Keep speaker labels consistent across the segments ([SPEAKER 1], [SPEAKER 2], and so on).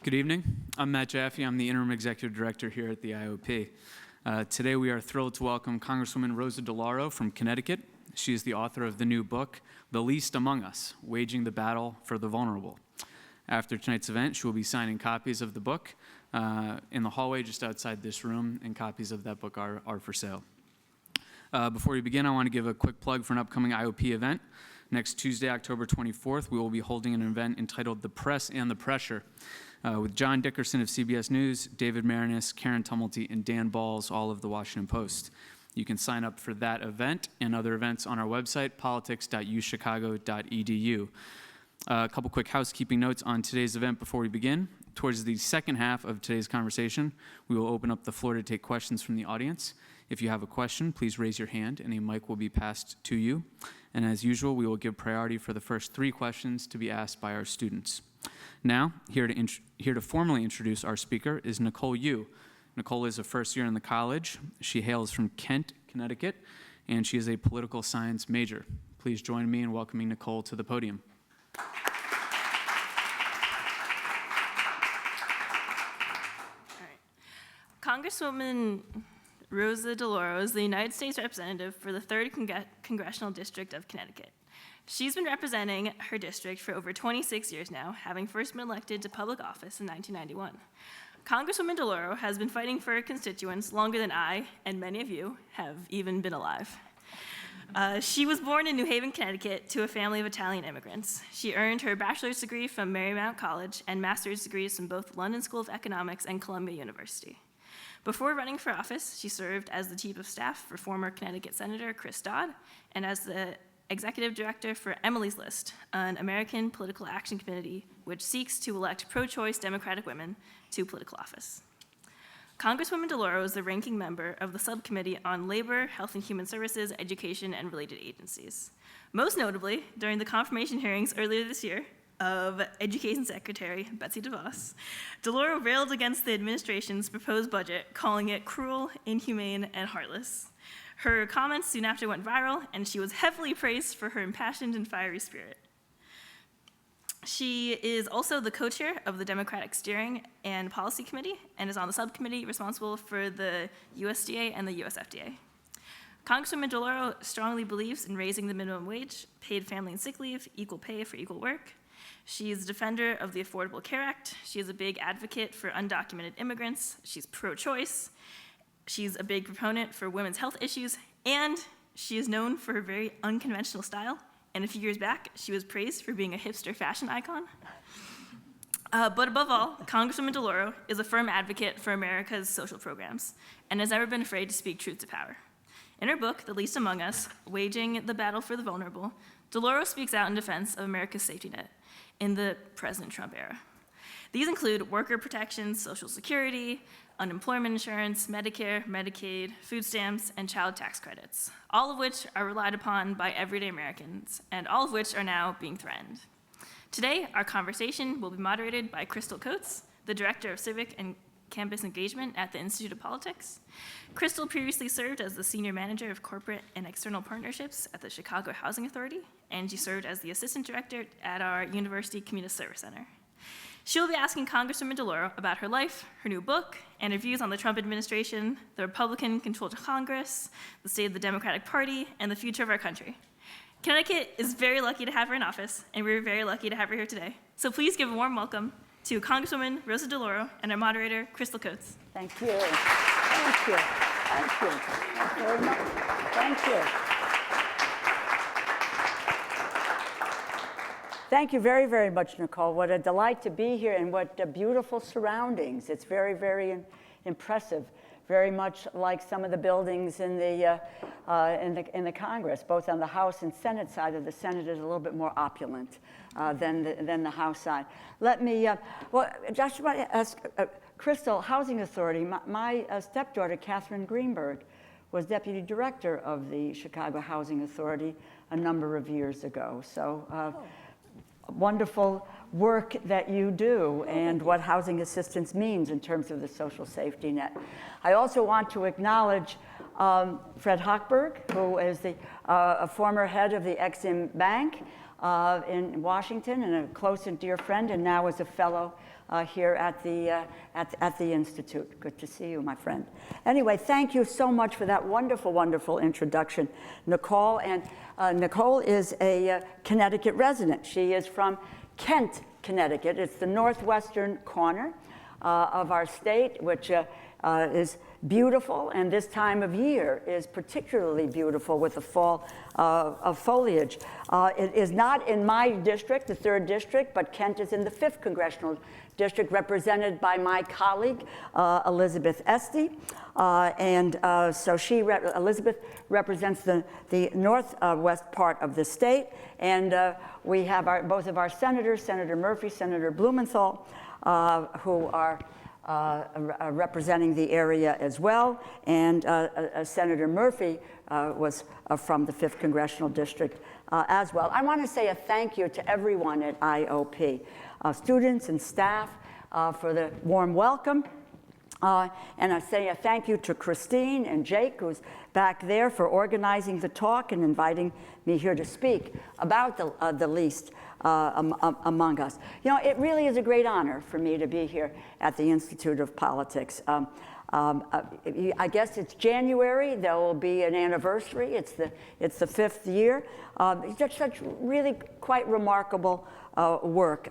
[SPEAKER 1] Good evening. I'm Matt Jaffe. I'm the Interim Executive Director here at the IOP. Today we are thrilled to welcome Congresswoman Rosa DeLauro from Connecticut. She is the author of the new book, The Least Among Us, Waging the Battle for the Vulnerable. After tonight's event, she will be signing copies of the book in the hallway just outside this room, and copies of that book are for sale. Before we begin, I want to give a quick plug for an upcoming IOP event. Next Tuesday, October 24th, we will be holding an event entitled The Press and the Pressure with John Dickerson of CBS News, David Marinas, Karen Tumulty, and Dan Balls, all of the Washington Post. You can sign up for that event and other events on our website, politics.uchicago.edu. A couple quick housekeeping notes on today's event before we begin. Towards the second half of today's conversation, we will open up the floor to take questions from the audience. If you have a question, please raise your hand and a mic will be passed to you. And as usual, we will give priority for the first 3 questions to be asked by our students. Now, here to formally introduce our speaker is Nicole Yu. Nicole is a first year in the college. She hails from Kent, Connecticut, and she is a political science major. Please join me in welcoming Nicole to the podium.
[SPEAKER 2] All right. Congresswoman Rosa DeLauro is the United States Representative for the 3rd Congressional District of Connecticut. She's been representing her district for over 26 years now, having first been elected to public office in 1991. Congresswoman DeLauro has been fighting for her constituents longer than I, and many of you, have even been alive. She was born in New Haven, Connecticut, to a family of Italian immigrants. She earned her bachelor's degree from Marymount College and master's degrees from both London School of Economics and Columbia University. Before running for office, she served as the chief of staff for former Connecticut Senator Chris Dodd and as the executive director for Emily's List, an American political action committee which seeks to elect pro-choice Democratic women to political office. Congresswoman DeLauro is the ranking member of the Subcommittee on Labor, Health and Human Services, Education, and Related Agencies. Most notably, during the confirmation hearings earlier this year of Education Secretary Betsy DeVos, DeLauro railed against the administration's proposed budget, calling it cruel, inhumane, and heartless. Her comments soon after went viral, and she was heavily praised for her impassioned and fiery spirit. She is also the co-chair of the Democratic Steering and Policy Committee and is on the subcommittee responsible for the USDA and the USFDA. Congresswoman DeLauro strongly believes in raising the minimum wage, paid family and sick leave, equal pay for equal work. She is a defender of the Affordable Care Act. She is a big advocate for undocumented immigrants. She's pro-choice. She's a big proponent for women's health issues, and she is known for her very unconventional style. And a few years back, she was praised for being a hipster fashion icon. But above all, Congresswoman DeLauro is a firm advocate for America's social programs and has never been afraid to speak truth to power. In her book, The Least Among Us, Waging the Battle for the Vulnerable, DeLauro speaks out in defense of America's safety net in the President Trump era. These include worker protections, Social Security, unemployment insurance, Medicare, Medicaid, food stamps, and child tax credits, all of which are relied upon by everyday Americans, and all of which are now being threatened. Today, our conversation will be moderated by Crystal Coates, the Director of Civic and Campus Engagement at the Institute of Politics. Crystal previously served as the Senior Manager of Corporate and External Partnerships at the Chicago Housing Authority, and she served as the Assistant Director at our University Community Service Center. She will be asking Congresswoman DeLauro about her life, her new book, and her views on the Trump administration, the Republican-controlled Congress, the state of the Democratic Party, and the future of our country. Connecticut is very lucky to have her in office, and we're very lucky to have her here today. So please give a warm welcome to Congresswoman Rosa DeLauro and our moderator, Crystal Coates.
[SPEAKER 3] Thank you. Thank you. Thank you. Thank you very much. Thank you. Thank you very, very much, Nicole. What a delight to be here, and what beautiful surroundings. It's very, very impressive. Very much like some of the buildings in the Congress, both on the House and Senate side. Of the Senate is a little bit more opulent than the House side. Let me, just want to ask, Crystal, Housing Authority. My stepdaughter, Catherine Greenberg, was deputy director of the Chicago Housing Authority a number of years ago. So. Wonderful work that you do and what housing assistance means in terms of the social safety net. I also want to acknowledge Fred Hochberg, who is a former head of the Ex-Im Bank, in Washington and a close and dear friend, and now is a fellow here at the Institute. Good to see you, my friend. Anyway, thank you so much for that wonderful, wonderful introduction, Nicole. And Nicole is a Connecticut resident. She is from Kent, Connecticut. It's the northwestern corner of our state, which is beautiful, and this time of year is particularly beautiful with the fall of foliage. It is not in my district, the 3rd district, but Kent is in the 5th congressional district, represented by my colleague, Elizabeth Esty. So Elizabeth represents the northwest part of the state, and we have both of our senators, Senator Murphy, Senator Blumenthal, who are representing the area as well, and Senator Murphy was from the 5th Congressional District as well. I want to say a thank you to everyone at IOP, students and staff for the warm welcome. And I say a thank you to Christine and Jake, who's back there, for organizing the talk and inviting me here to speak about the least among us. You know, it really is a great honor for me to be here at the Institute of Politics. I guess it's January. There will be an anniversary. It's the 5th year. It's such really quite remarkable work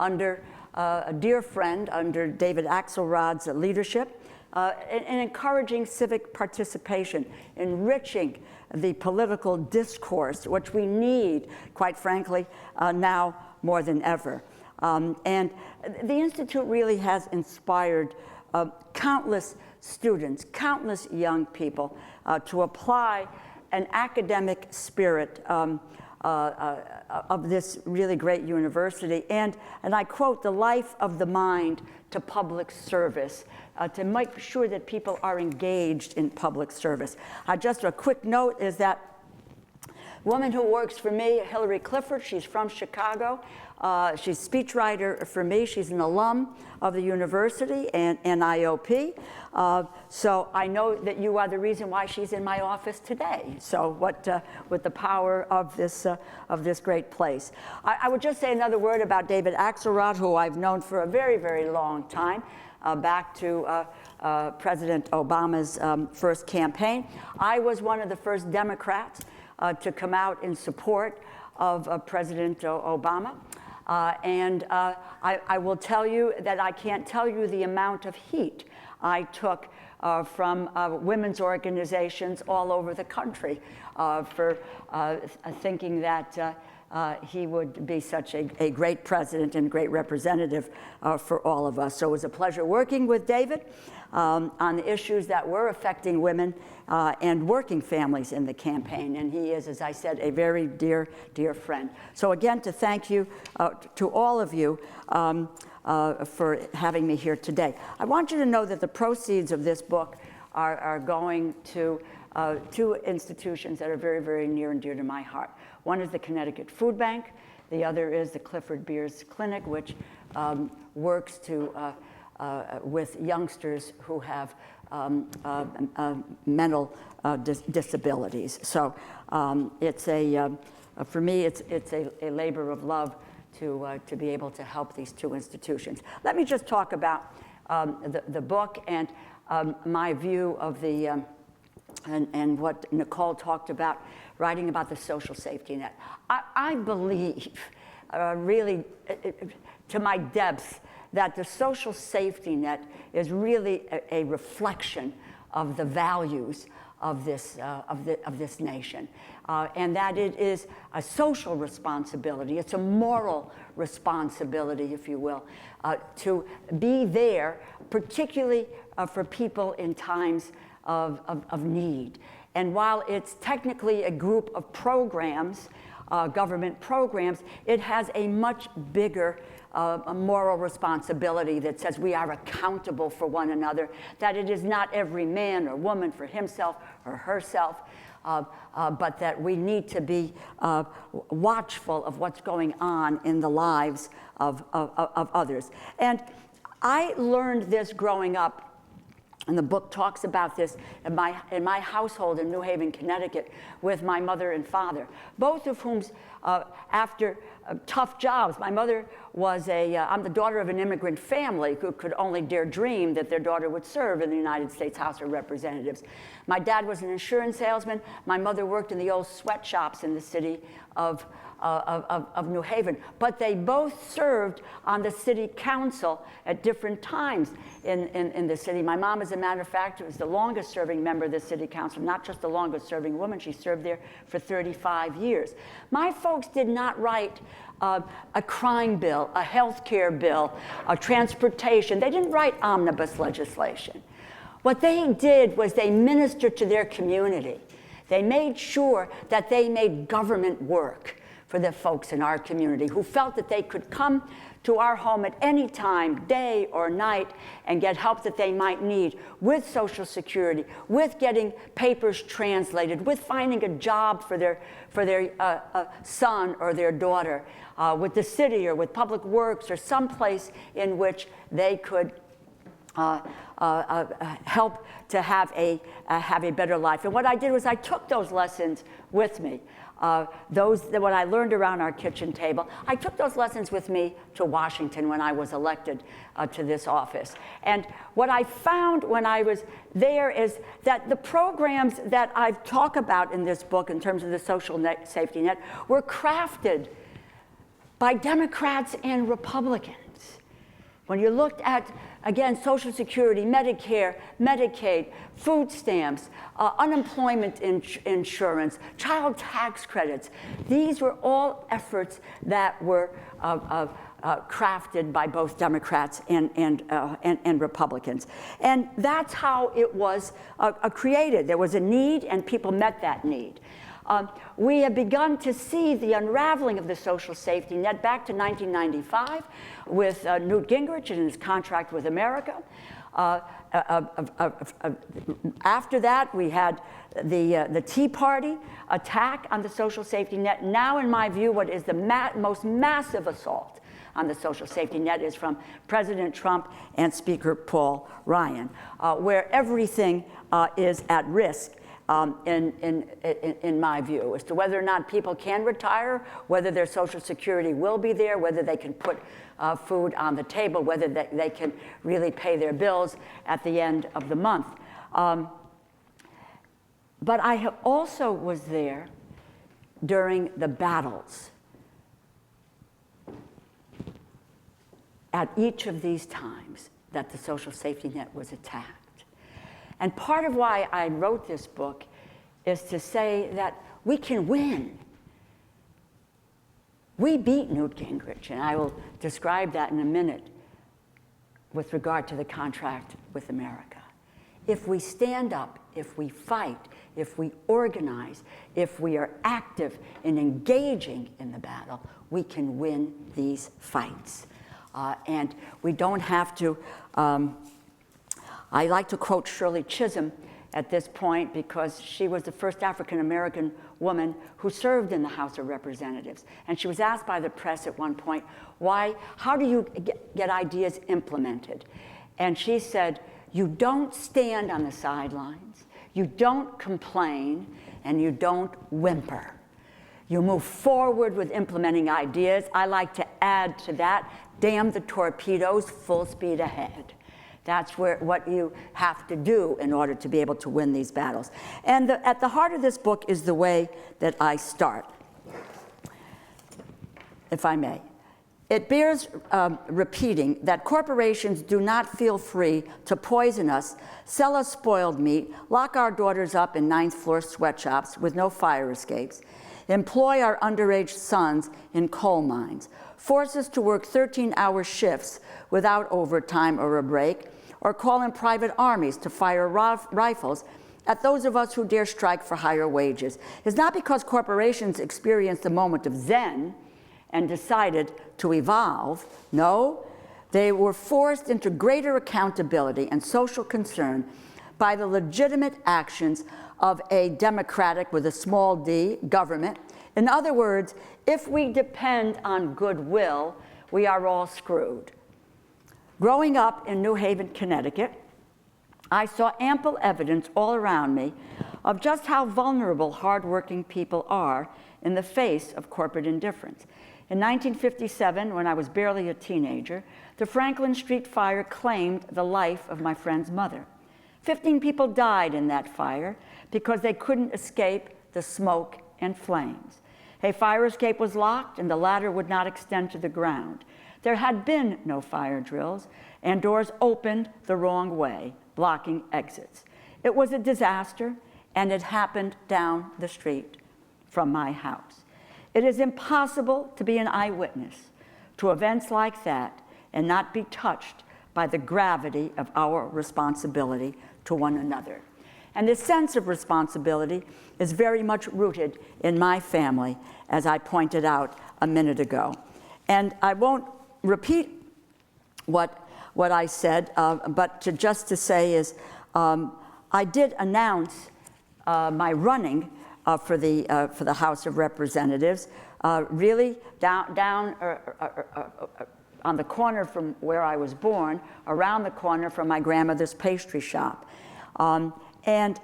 [SPEAKER 3] under a dear friend, under David Axelrod's leadership, and encouraging civic participation, enriching the political discourse, which we need, quite frankly, now more than ever. And the Institute really has inspired countless students, countless young people to apply an academic spirit of this really great university, and I quote, the life of the mind to public service, to make sure that people are engaged in public service. Just a quick note is that woman who works for me, Hillary Clifford, she's from Chicago. She's a speechwriter for me. She's an alum of the university and IOP. So I know that you are the reason why she's in my office today. So with the power of this great place. I would just say another word about David Axelrod, who I've known for a very, very long time, back to President Obama's first campaign. I was one of the first Democrats to come out in support of President Obama. And I will tell you that I can't tell you the amount of heat I took from women's organizations all over the country for thinking that he would be such a great president and great representative for all of us. So it was a pleasure working with David on the issues that were affecting women and working families in the campaign. And he is, as I said, a very dear, dear friend. So again, to thank you to all of you for having me here today. I want you to know that the proceeds of this book are going to 2 institutions that are very, very near and dear to my heart. One is the Connecticut Food Bank. The other is the Clifford Beers Clinic, which works with youngsters who have mental disabilities. So it's for me, it's a labor of love to be able to help these 2 institutions. Let me just talk about the book and my view of the and what Nicole talked about, writing about the social safety net. I believe, really, to my depths, that the social safety net is really a reflection of the values of this nation, and that it is a social responsibility. It's a moral responsibility, if you will, to be there, particularly for people in times of need. And while it's technically a group of programs, government programs, it has a much bigger a moral responsibility that says we are accountable for one another, that it is not every man or woman for himself or herself, but that we need to be watchful of what's going on in the lives of others. And I learned this growing up And the book talks about this in my household in New Haven, Connecticut, with my mother and father, both of whom, after tough jobs, my mother was I'm the daughter of an immigrant family who could only dare dream that their daughter would serve in the United States House of Representatives. My dad was an insurance salesman. My mother worked in the old sweatshops in the city of New Haven, but they both served on the city council at different times in the city. My mom, as a matter of fact, was the longest serving member of the city council, not just the longest serving woman. She served there for 35 years. My folks did not write a crime bill, a health care bill, a transportation. They didn't write omnibus legislation. What they did was they ministered to their community. They made sure that they made government work for the folks in our community who felt that they could come to our home at any time, day or night, and get help that they might need with Social Security, with getting papers translated, with finding a job for their son or their daughter, with the city or with Public Works or someplace in which they could help to have a better life. And what I did was I took those lessons with me. What I learned around our kitchen table, I took those lessons with me to Washington when I was elected to this office. And what I found when I was there is that the programs that I talk about in this book in terms of the social safety net were crafted by Democrats and Republicans. When you looked at, again, Social Security, Medicare, Medicaid, food stamps, unemployment insurance, child tax credits, these were all efforts that were crafted by both Democrats and Republicans. And that's how it was created. There was a need, and people met that need. We have begun to see the unraveling of the social safety net back to 1995 with Newt Gingrich and his contract with America. After that, we had the Tea Party attack on the social safety net. Now, in my view, what is the most massive assault on the social safety net is from President Trump and Speaker Paul Ryan, where everything is at risk. In my view, as to whether or not people can retire, whether their Social Security will be there, whether they can put food on the table, whether they can really pay their bills at the end of the month. But I also was there during the battles at each of these times that the social safety net was attacked. And part of why I wrote this book is to say that we can win. We beat Newt Gingrich, and I will describe that in a minute with regard to the contract with America. If we stand up, if we fight, if we organize, if we are active in engaging in the battle, we can win these fights. And we don't have to I like to quote Shirley Chisholm at this point because she was the first African-American woman who served in the House of Representatives. And she was asked by the press at one point, how do you get ideas implemented? And she said, you don't stand on the sidelines, you don't complain, and you don't whimper. You move forward with implementing ideas. I like to add to that, damn the torpedoes, full speed ahead. That's what you have to do in order to be able to win these battles. And at the heart of this book is the way that I start, if I may. It bears repeating that corporations do not feel free to poison us, sell us spoiled meat, lock our daughters up in ninth-floor sweatshops with no fire escapes, employ our underage sons in coal mines, force us to work 13-hour shifts without overtime or a break, or call in private armies to fire rifles at those of us who dare strike for higher wages. It's not because corporations experienced a moment of zen and decided to evolve. No, they were forced into greater accountability and social concern by the legitimate actions of a democratic, with a small d, government. In other words, if we depend on goodwill, we are all screwed. Growing up in New Haven, Connecticut, I saw ample evidence all around me of just how vulnerable hardworking people are in the face of corporate indifference. In 1957, when I was barely a teenager, the Franklin Street fire claimed the life of my friend's mother. 15 people died in that fire because they couldn't escape the smoke and flames. A fire escape was locked and the ladder would not extend to the ground. There had been no fire drills and doors opened the wrong way, blocking exits. It was a disaster and it happened down the street from my house. It is impossible to be an eyewitness to events like that and not be touched by the gravity of our responsibility to one another. And this sense of responsibility is very much rooted in my family, as I pointed out a minute ago. And I won't repeat what I said, but just to say is I did announce my running for the House of Representatives, really down on the corner from where I was born, around the corner from my grandmother's pastry shop. And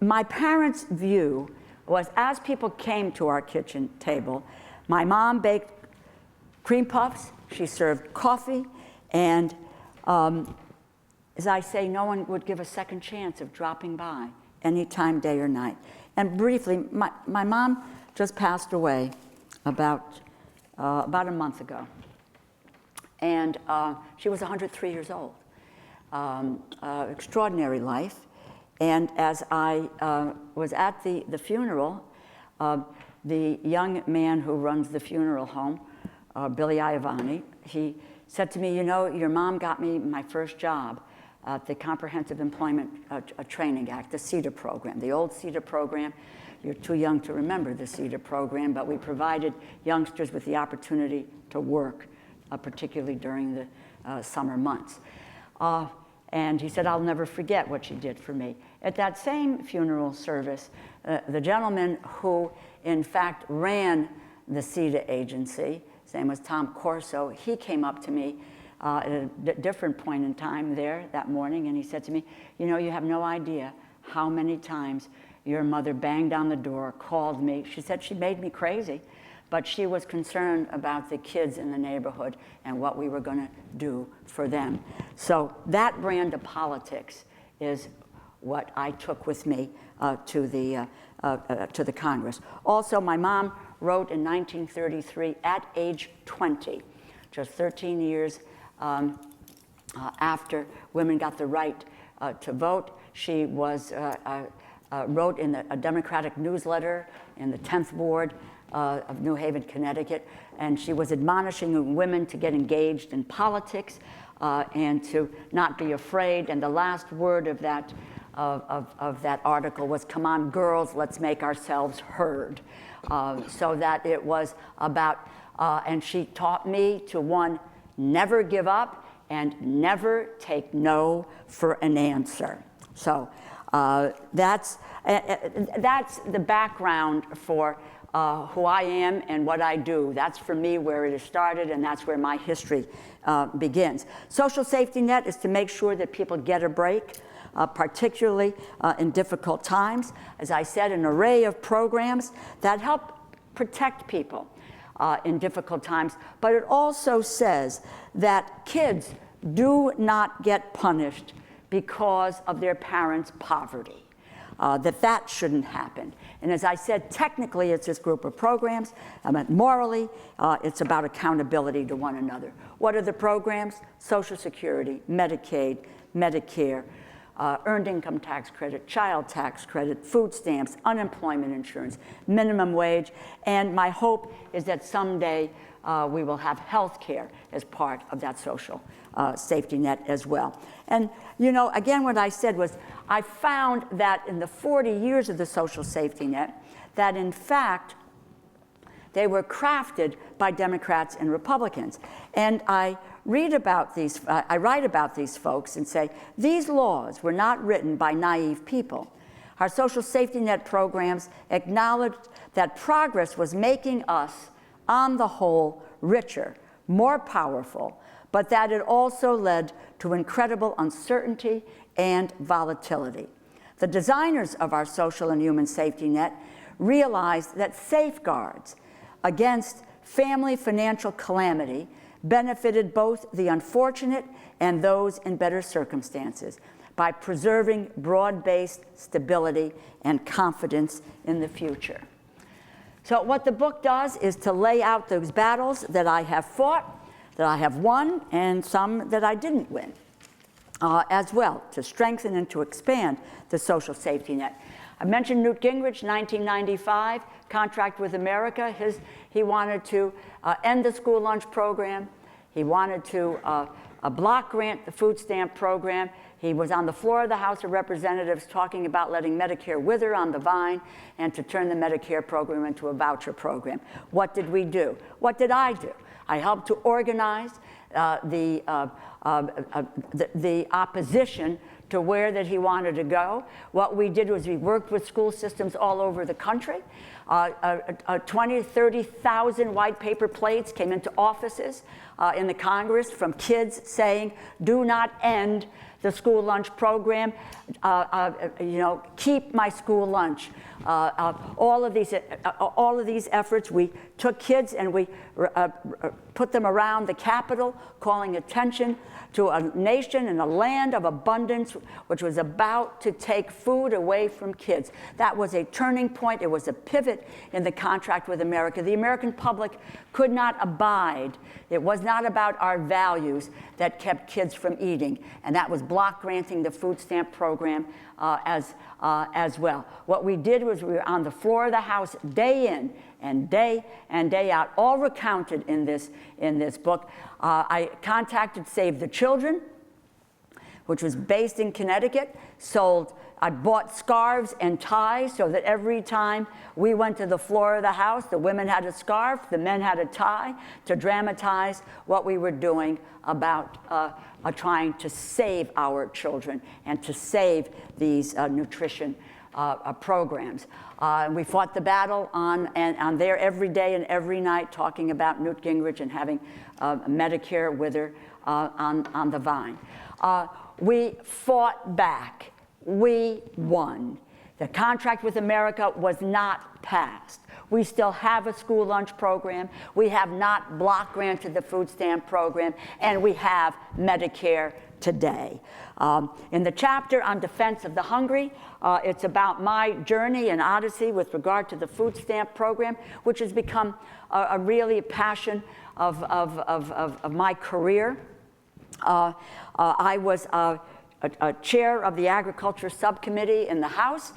[SPEAKER 3] my parents' view was, as people came to our kitchen table, my mom baked cream puffs, she served coffee, and as I say, no one would give a second chance of dropping by any time, day or night. And briefly, my mom just passed away about a month ago. And she was 103 years old. Extraordinary life. And as I was at the funeral, the young man who runs the funeral home, Billy Iavani, he said to me, you know, your mom got me my first job at the Comprehensive Employment Training Act, the CETA program, the old CETA program. You're too young to remember the CETA program, but we provided youngsters with the opportunity to work, particularly during the summer months. And he said, I'll never forget what she did for me. At that same funeral service, the gentleman who, in fact, ran the CETA agency, his name was Tom Corso, he came up to me at a different point in time there that morning, and he said to me, you know, you have no idea how many times your mother banged on the door, called me. She said she made me crazy, but she was concerned about the kids in the neighborhood and what we were going to do for them. So that brand of politics is what I took with me to the Congress. Also, my mom wrote in 1933, at age 20, just 13 years after women got the right to vote, she was wrote in a Democratic newsletter in the 10th Ward of New Haven, Connecticut, and she was admonishing women to get engaged in politics and to not be afraid. And the last word of that article was, "Come on, girls, let's make ourselves heard." So that it was about, and she taught me to, one, never give up and never take no for an answer. So that's the background for who I am and what I do. That's for me where it started, and that's where my history begins. Social safety net is to make sure that people get a break, particularly in difficult times. As I said, an array of programs that help protect people in difficult times, but it also says that kids do not get punished because of their parents' poverty. That shouldn't happen. And as I said, technically it's this group of programs, but morally it's about accountability to one another. What are the programs? Social Security, Medicaid, Medicare, earned income tax credit, child tax credit, food stamps, unemployment insurance, minimum wage, and my hope is that someday we will have health care as part of that social safety net as well. And, you know, again, what I said was, I found that in the 40 years of the social safety net, that in fact, they were crafted by Democrats and Republicans. And I write about these folks and say, these laws were not written by naive people. Our social safety net programs acknowledged that progress was making us, on the whole, richer, more powerful, but that it also led to incredible uncertainty and volatility. The designers of our social and human safety net realized that safeguards against family financial calamity benefited both the unfortunate and those in better circumstances by preserving broad-based stability and confidence in the future. So what the book does is to lay out those battles that I have fought, that I have won, and some that I didn't win, as well, to strengthen and to expand the social safety net. I mentioned Newt Gingrich, 1995, contract with America. He wanted to end the school lunch program. He wanted to block grant the food stamp program. He was on the floor of the House of Representatives talking about letting Medicare wither on the vine and to turn the Medicare program into a voucher program. What did we do? What did I do? I helped to organize the opposition to where that he wanted to go. What we did was we worked with school systems all over the country. 20 to 30,000 white paper plates came into offices in the Congress from kids saying, do not end the school lunch program, keep my school lunch. All of these efforts, we took kids and we put them around the Capitol, calling attention to a nation and a land of abundance, which was about to take food away from kids. That was a turning point. It was a pivot in the contract with America. The American public could not abide. It was not about our values that kept kids from eating, and that was block granting the food stamp program as well. What we did was we were on the floor of the House day in and day out, all recounted in this book. I contacted Save the Children, which was based in Connecticut, I bought scarves and ties so that every time we went to the floor of the House, the women had a scarf, the men had a tie, to dramatize what we were doing about trying to save our children and to save these nutrition programs. We fought the battle on there every day and every night, talking about Newt Gingrich and having Medicare wither on the vine. We fought back. We won. The contract with America was not passed. We still have a school lunch program. We have not block granted the food stamp program, and we have Medicare today. In the chapter on defense of the hungry, it's about my journey and odyssey with regard to the food stamp program, which has become a really passion of my career. I was a chair of the Agriculture Subcommittee in the House.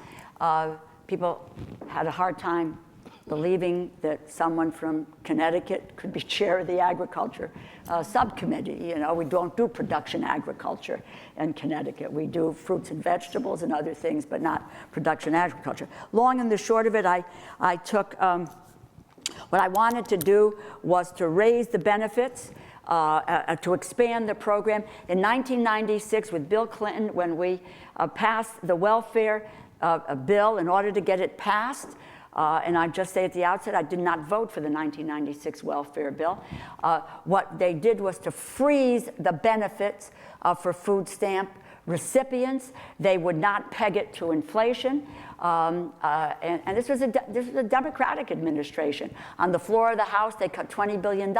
[SPEAKER 3] People had a hard time believing that someone from Connecticut could be chair of the Agriculture Subcommittee. We don't do production agriculture in Connecticut. We do fruits and vegetables and other things, but not production agriculture. Long and the short of it, I took, what I wanted to do was to raise the benefits, to expand the program. In 1996, with Bill Clinton, when we passed the welfare bill, in order to get it passed, and I just say at the outset, I did not vote for the 1996 welfare bill. What they did was to freeze the benefits for food stamp recipients. They would not peg it to inflation. And this was a Democratic administration. On the floor of the House, they cut $20 billion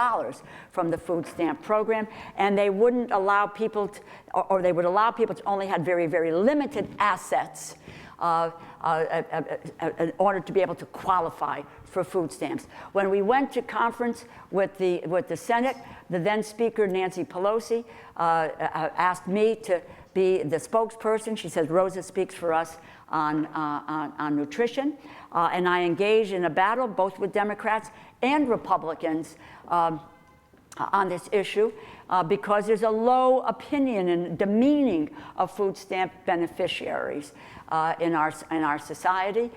[SPEAKER 3] from the food stamp program, and they wouldn't allow people to, or they would allow people to only have very, very limited assets in order to be able to qualify for food stamps. When we went to conference with the Senate, the then Speaker Nancy Pelosi asked me to be the spokesperson. She says, Rosa speaks for us on nutrition. And I engaged in a battle both with Democrats and Republicans on this issue because there's a low opinion and demeaning of food stamp beneficiaries in our society.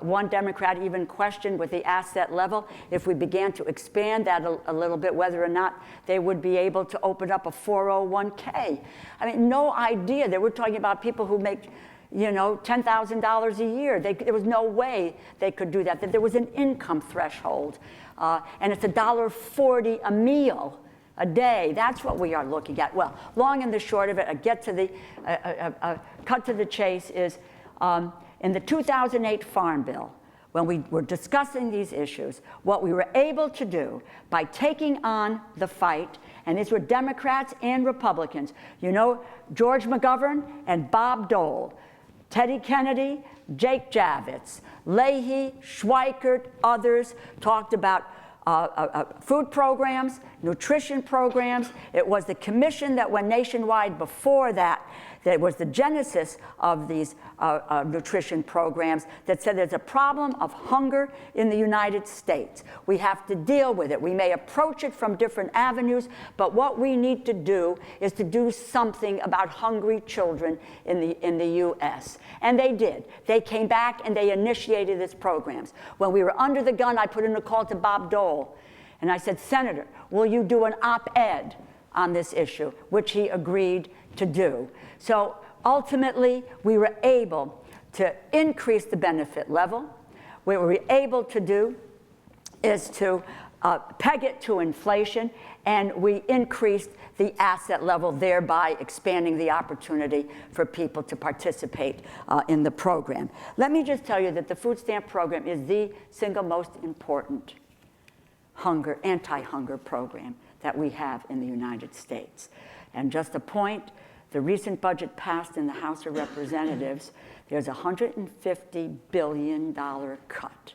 [SPEAKER 3] One Democrat even questioned with the asset level, if we began to expand that a little bit, whether or not they would be able to open up a 401k. I mean, no idea. They were talking about people who make $10,000 a year. There was no way they could do that. That there was an income threshold. And it's $1.40 a meal a day. That's what we are looking at. Well, long and the short of it, cut to the chase is in the 2008 Farm Bill, when we were discussing these issues, what we were able to do by taking on the fight, and these were Democrats and Republicans, you know, George McGovern and Bob Dole, Teddy Kennedy, Jake Javits, Leahy, Schweikert, others talked about food programs, nutrition programs. It was the commission that went nationwide before that was the genesis of these nutrition programs that said there's a problem of hunger in the United States. We have to deal with it. We may approach it from different avenues, but what we need to do is to do something about hungry children in the U.S. And they did. They came back and they initiated these programs. When we were under the gun, I put in a call to Bob Dole, and I said, Senator, will you do an op-ed on this issue, which he agreed to do. So ultimately, we were able to increase the benefit level. What we were able to do is to peg it to inflation, and we increased the asset level, thereby expanding the opportunity for people to participate in the program. Let me just tell you that the food stamp program is the single most important anti-hunger program that we have in the United States. And just a point, the recent budget passed in the House of Representatives, there's a $150 billion cut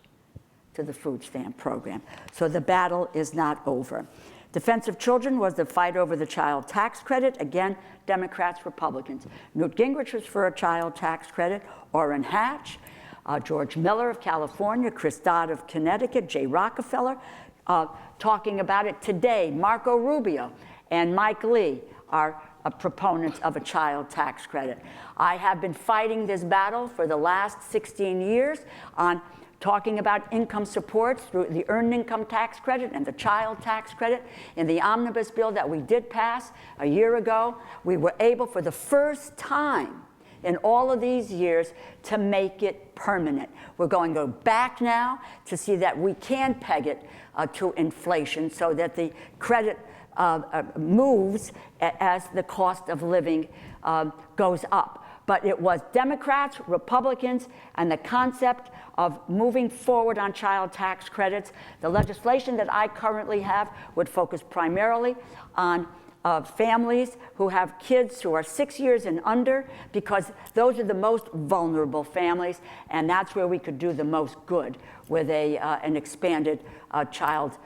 [SPEAKER 3] to the food stamp program. So the battle is not over. Defense of children was the fight over the child tax credit. Again, Democrats, Republicans. Newt Gingrich was for a child tax credit. Orrin Hatch, George Miller of California, Chris Dodd of Connecticut, Jay Rockefeller, talking about it today. Marco Rubio and Mike Lee are proponents of a child tax credit. I have been fighting this battle for the last 16 years on talking about income supports through the earned income tax credit and the child tax credit. In the omnibus bill that we did pass a year ago, we were able for the first time in all of these years to make it permanent. We're going to go back now to see that we can peg it to inflation so that the credit moves as the cost of living goes up. But it was Democrats, Republicans, and the concept of moving forward on child tax credits. The legislation that I currently have would focus primarily on families who have kids who are 6 years and under, because those are the most vulnerable families, and that's where we could do the most good with an expanded child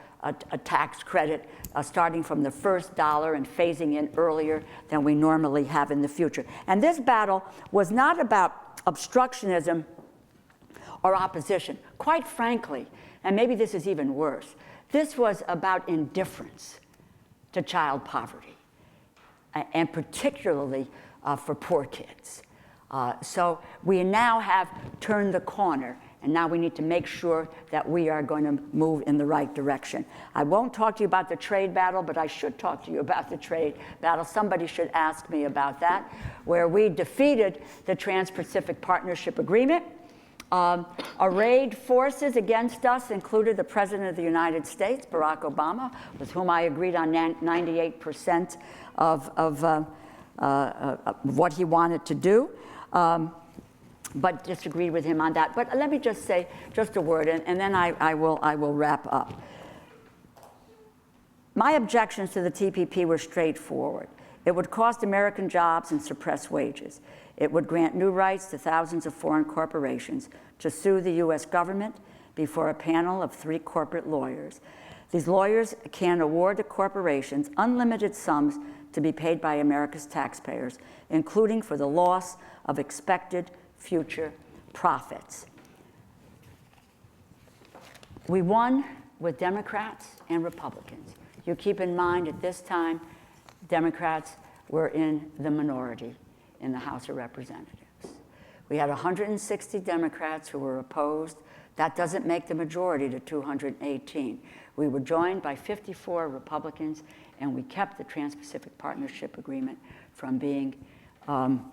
[SPEAKER 3] tax credit, starting from the first dollar and phasing in earlier than we normally have in the future. And this battle was not about obstructionism or opposition. Quite frankly, and maybe this is even worse, this was about indifference to child poverty, and particularly for poor kids. So we now have turned the corner, and now we need to make sure that we are going to move in the right direction. I won't talk to you about the trade battle, but I should talk to you about the trade battle. Somebody should ask me about that, where we defeated the Trans-Pacific Partnership Agreement. Arrayed forces against us included the President of the United States, Barack Obama, with whom I agreed on 98% of what he wanted to do, but disagreed with him on that. But let me just say just a word, and then I will wrap up. My objections to the TPP were straightforward. It would cost American jobs and suppress wages. It would grant new rights to thousands of foreign corporations to sue the U.S. government before a panel of 3 corporate lawyers. These lawyers can award the corporations unlimited sums to be paid by America's taxpayers, including for the loss of expected future profits. We won with Democrats and Republicans. You keep in mind at this time, Democrats were in the minority in the House of Representatives. We had 160 Democrats who were opposed. That doesn't make the majority to 218. We were joined by 54 Republicans, and we kept the Trans-Pacific Partnership Agreement from being, from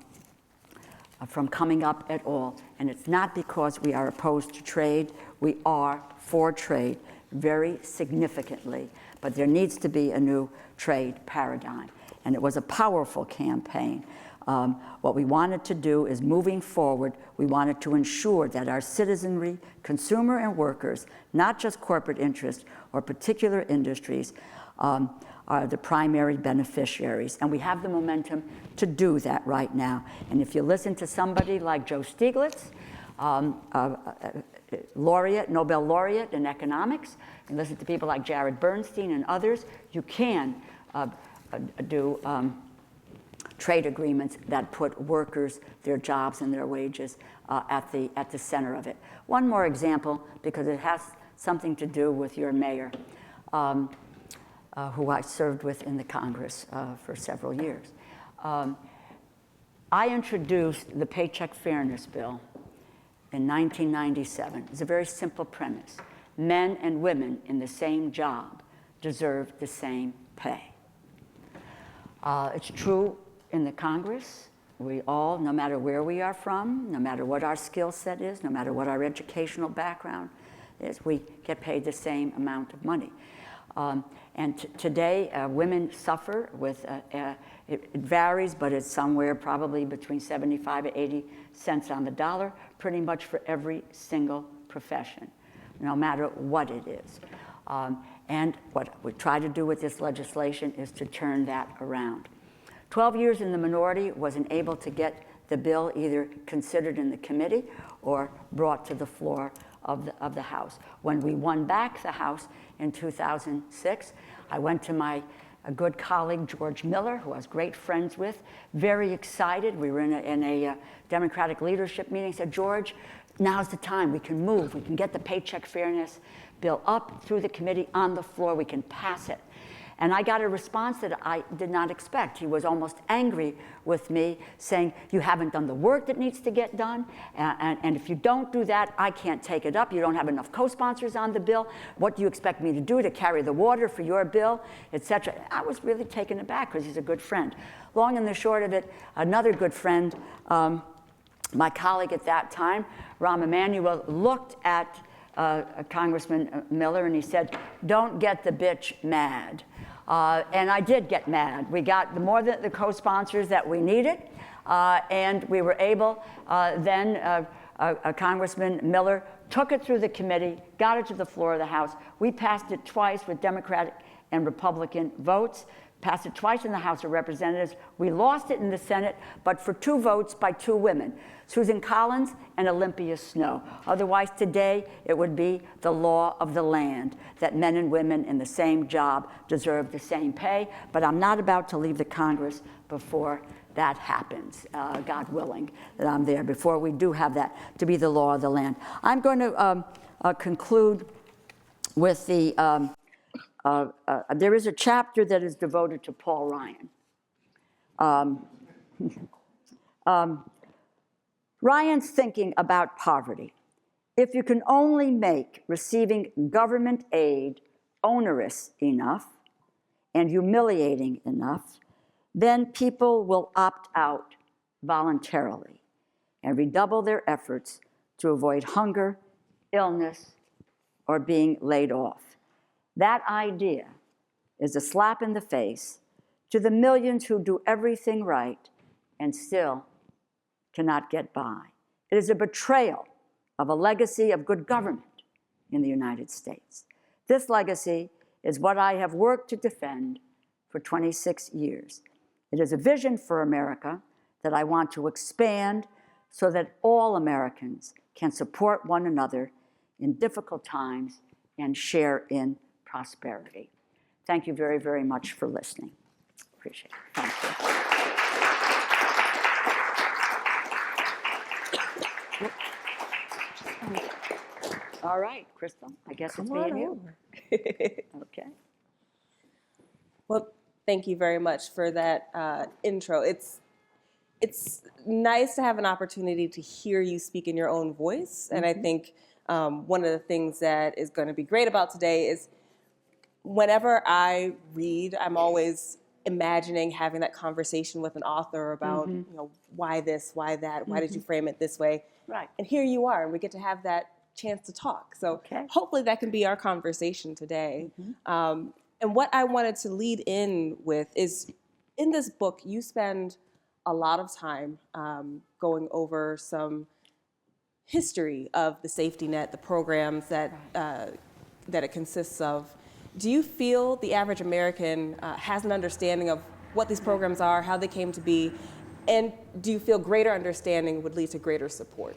[SPEAKER 3] coming up at all. And it's not because we are opposed to trade. We are for trade, very significantly, but there needs to be a new trade paradigm. And it was a powerful campaign. What we wanted to do is, moving forward, we wanted to ensure that our citizenry, consumer and workers, not just corporate interests or particular industries, are the primary beneficiaries. And we have the momentum to do that right now. And if you listen to somebody like Joe Stiglitz, Nobel laureate in economics, and listen to people like Jared Bernstein and others, you can do trade agreements that put workers, their jobs, and their wages at the center of it. One more example, because it has something to do with your mayor, who I served with in the Congress for several years. I introduced the Paycheck Fairness Bill in 1997. It's a very simple premise. Men and women in the same job deserve the same pay. It's true in the Congress. We all, no matter where we are from, no matter what our skill set is, no matter what our educational background is, we get paid the same amount of money. And today, women suffer with, it varies, but it's somewhere probably between 75 and 80 cents on the dollar, pretty much for every single profession, no matter what it is. And what we try to do with this legislation is to turn that around. 12 years in the minority, wasn't able to get the bill either considered in the committee or brought to the floor of the House. When we won back the House in 2006, I went to my good colleague, George Miller, who I was great friends with, very excited. We were in a Democratic leadership meeting, said, George, now's the time. We can move. We can get the Paycheck Fairness Bill up through the committee on the floor. We can pass it. And I got a response that I did not expect. He was almost angry with me, saying, you haven't done the work that needs to get done, and if you don't do that, I can't take it up. You don't have enough co-sponsors on the bill. What do you expect me to do, to carry the water for your bill, et cetera? I was really taken aback, because he's a good friend. Long and the short of it, another good friend, my colleague at that time, Rahm Emanuel, looked at Congressman Miller, and he said, don't get the bitch mad. And I did get mad. We got more than the co-sponsors that we needed, and we were able, then Congressman Miller took it through the committee, got it to the floor of the House. We passed it twice with Democratic and Republican votes, passed it twice in the House of Representatives. We lost it in the Senate, but for 2 votes by 2 women, Susan Collins and Olympia Snowe. Otherwise, today, it would be the law of the land, that men and women in the same job deserve the same pay. But I'm not about to leave the Congress before that happens, God willing, that I'm there, before we do have that to be the law of the land. I'm going to conclude with the, there is a chapter that is devoted to Paul Ryan. Ryan's thinking about poverty. If you can only make receiving government aid onerous enough and humiliating enough, then people will opt out voluntarily and redouble their efforts to avoid hunger, illness, or being laid off. That idea is a slap in the face to the millions who do everything right and still cannot get by. It is a betrayal of a legacy of good government in the United States. This legacy is what I have worked to defend for 26 years. It is a vision for America that I want to expand so that all Americans can support one another in difficult times and share in prosperity. Thank you very, very much for listening. Appreciate it. Thank you. All right, Crystal, I guess it's being you. Okay.
[SPEAKER 4] Well, thank you very much for that intro. It's nice to have an opportunity to hear you speak in your own voice. And I think one of the things that is going to be great about today is whenever I read, I'm always imagining having that conversation with an author about, you know, why this, why that, why did you frame it this way?
[SPEAKER 3] Right.
[SPEAKER 4] And here you are, and we get to have that chance to talk. So
[SPEAKER 3] Okay.
[SPEAKER 4] hopefully that can be our conversation today. And what I wanted to lead in with is, in this book, you spend a lot of time going over some history of the safety net, the programs that it consists of. Do you feel the average American has an understanding of what these programs are, how they came to be, and do you feel greater understanding would lead to greater support?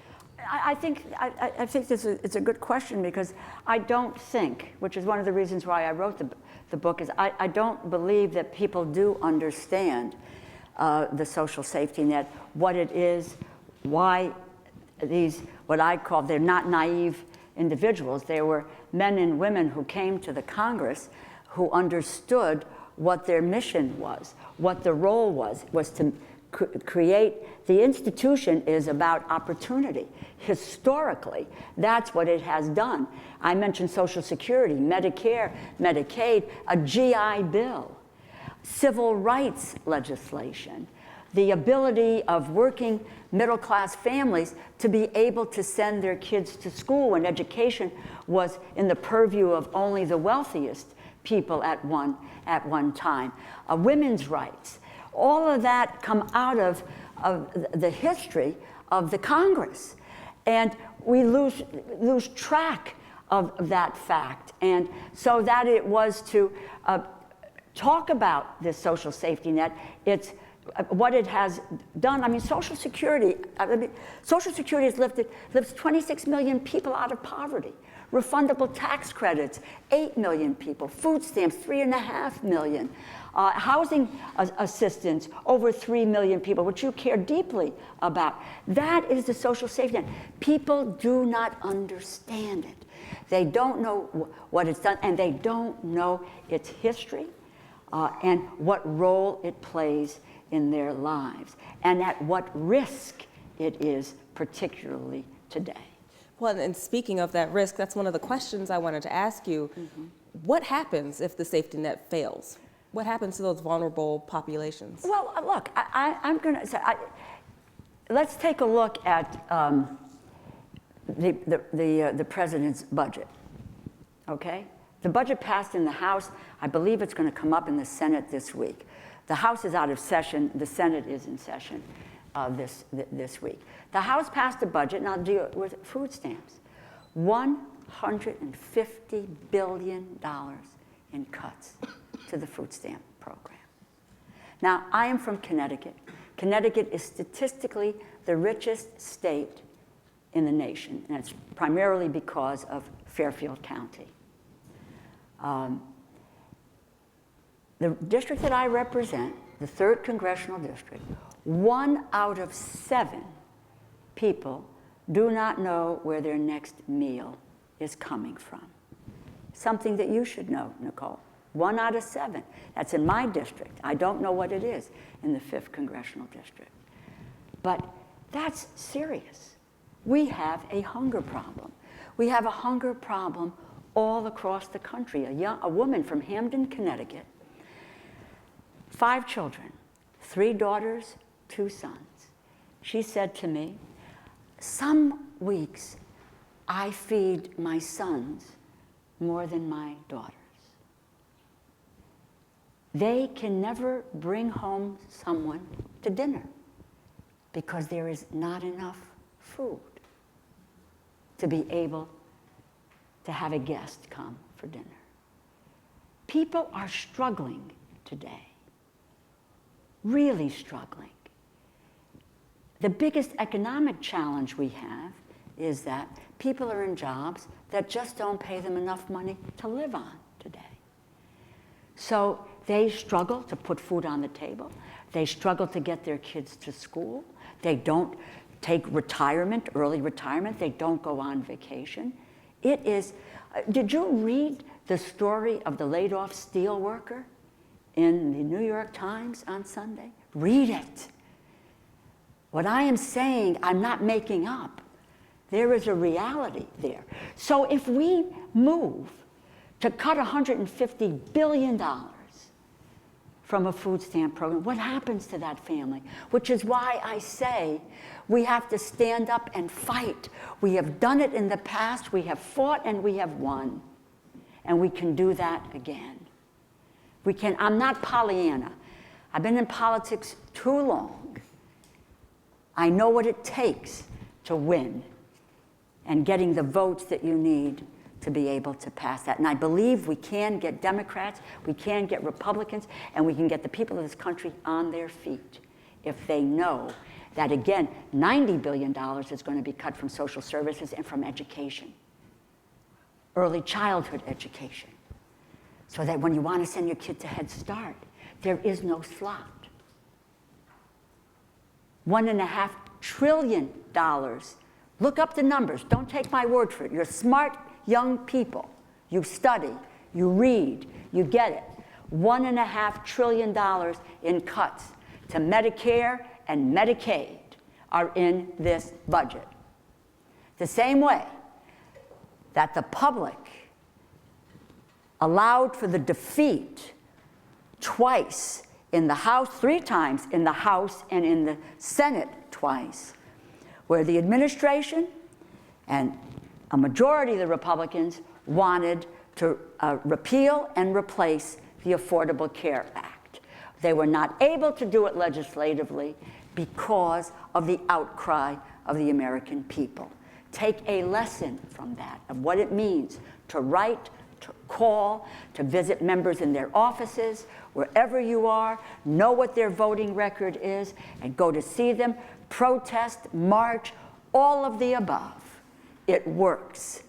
[SPEAKER 3] I think it's a good question, because I don't think, which is one of the reasons why I wrote the book, is I don't believe that people do understand the social safety net, what it is, why these, what I call, they're not naive individuals. They were men and women who came to the Congress who understood what their mission was, what the role was to create. The institution is about opportunity. Historically, that's what it has done. I mentioned Social Security, Medicare, Medicaid, a GI Bill, civil rights legislation, the ability of working middle-class families to be able to send their kids to school when education was in the purview of only the wealthiest people at one time. Women's rights, all of that come out of the history of the Congress. And we lose track of that fact. And so that it was to talk about this social safety net, it's what it has done. I mean, Social Security has lifts 26 million people out of poverty. Refundable tax credits, 8 million people. Food stamps, 3.5 million. Housing assistance, over 3 million people, which you care deeply about. That is the social safety net. People do not understand it. They don't know what it's done, and they don't know its history and what role it plays in their lives, and at what risk it is, particularly today.
[SPEAKER 4] Well, and speaking of that risk, that's one of the questions I wanted to ask you. What happens if the safety net fails? What happens to those vulnerable populations?
[SPEAKER 3] Well, look, I'm going to say, let's take a look at the president's budget, okay? The budget passed in the House. I believe it's going to come up in the Senate this week. The House is out of session. The Senate is in session this week. The House passed a budget, and I'll deal with food stamps. $150 billion in cuts to the food stamp program. Now, I am from Connecticut. Connecticut is statistically the richest state in the nation, and it's primarily because of Fairfield County. The district that I represent, the 3rd Congressional District, 1 out of 7 people do not know where their next meal is coming from. Something that you should know, Nicole. 1 out of 7. That's in my district. I don't know what it is in the 5th Congressional District. But that's serious. We have a hunger problem. We have a hunger problem all across the country. A woman from Hamden, Connecticut, 5 children, 3 daughters, 2 sons. She said to me, some weeks I feed my sons more than my daughters. They can never bring home someone to dinner because there is not enough food to be able to have a guest come for dinner. People are struggling today. Really struggling. The biggest economic challenge we have is that people are in jobs that just don't pay them enough money to live on today. So they struggle to put food on the table. They struggle to get their kids to school. They don't take retirement, early retirement. They don't go on vacation. It is, did you read the story of the laid off steel worker in the New York Times on Sunday? Read it. What I am saying, I'm not making up. There is a reality there. So if we move to cut $150 billion from a food stamp program? What happens to that family? Which is why I say we have to stand up and fight. We have done it in the past, we have fought and we have won. And we can do that again. We can. I'm not Pollyanna. I've been in politics too long. I know what it takes to win and getting the votes that you need to be able to pass that. And I believe we can get Democrats, we can get Republicans, and we can get the people of this country on their feet if they know that, again, $90 billion is going to be cut from social services and from education, early childhood education, so that when you want to send your kid to Head Start, there is no slot. $1.5 trillion. Look up the numbers. Don't take my word for it. You're smart young people. You study, you read, you get it. $1.5 trillion in cuts to Medicare and Medicaid are in this budget. The same way that the public allowed for the defeat twice in the House, 3 times in the House and in the Senate twice, where the administration and a majority of the Republicans wanted to repeal and replace the Affordable Care Act. They were not able to do it legislatively because of the outcry of the American people. Take a lesson from that, of what it means to write, to call, to visit members in their offices, wherever you are, know what their voting record is, and go to see them, protest, march, all of the above. It works.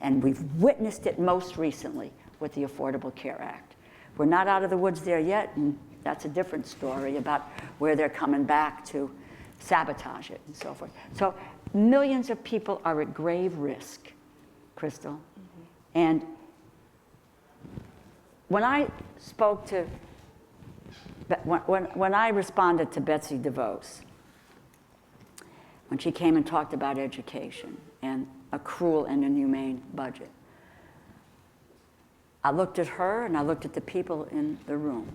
[SPEAKER 3] And we've witnessed it most recently with the Affordable Care Act. We're not out of the woods there yet, and that's a different story about where they're coming back to sabotage it and so forth. So millions of people are at grave risk, Crystal. Mm-hmm. And when I spoke to, when I responded to Betsy DeVos, when she came and talked about education and a cruel and inhumane budget, I looked at her and I looked at the people in the room.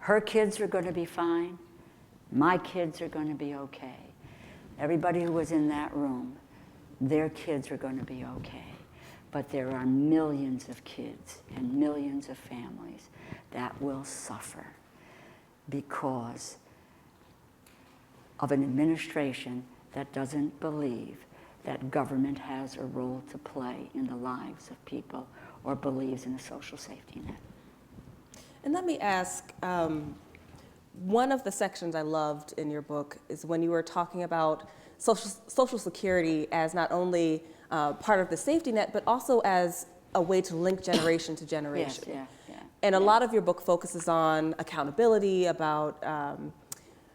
[SPEAKER 3] Her kids are going to be fine. My kids are going to be okay. Everybody who was in that room, their kids are going to be okay. But there are millions of kids and millions of families that will suffer because of an administration that doesn't believe that government has a role to play in the lives of people or believes in a social safety net.
[SPEAKER 4] And let me ask, one of the sections I loved in your book is when you were talking about Social Security as not only part of the safety net, but also as a way to link generation to generation.
[SPEAKER 3] Yes, yeah.
[SPEAKER 4] And a lot of your book focuses on accountability, about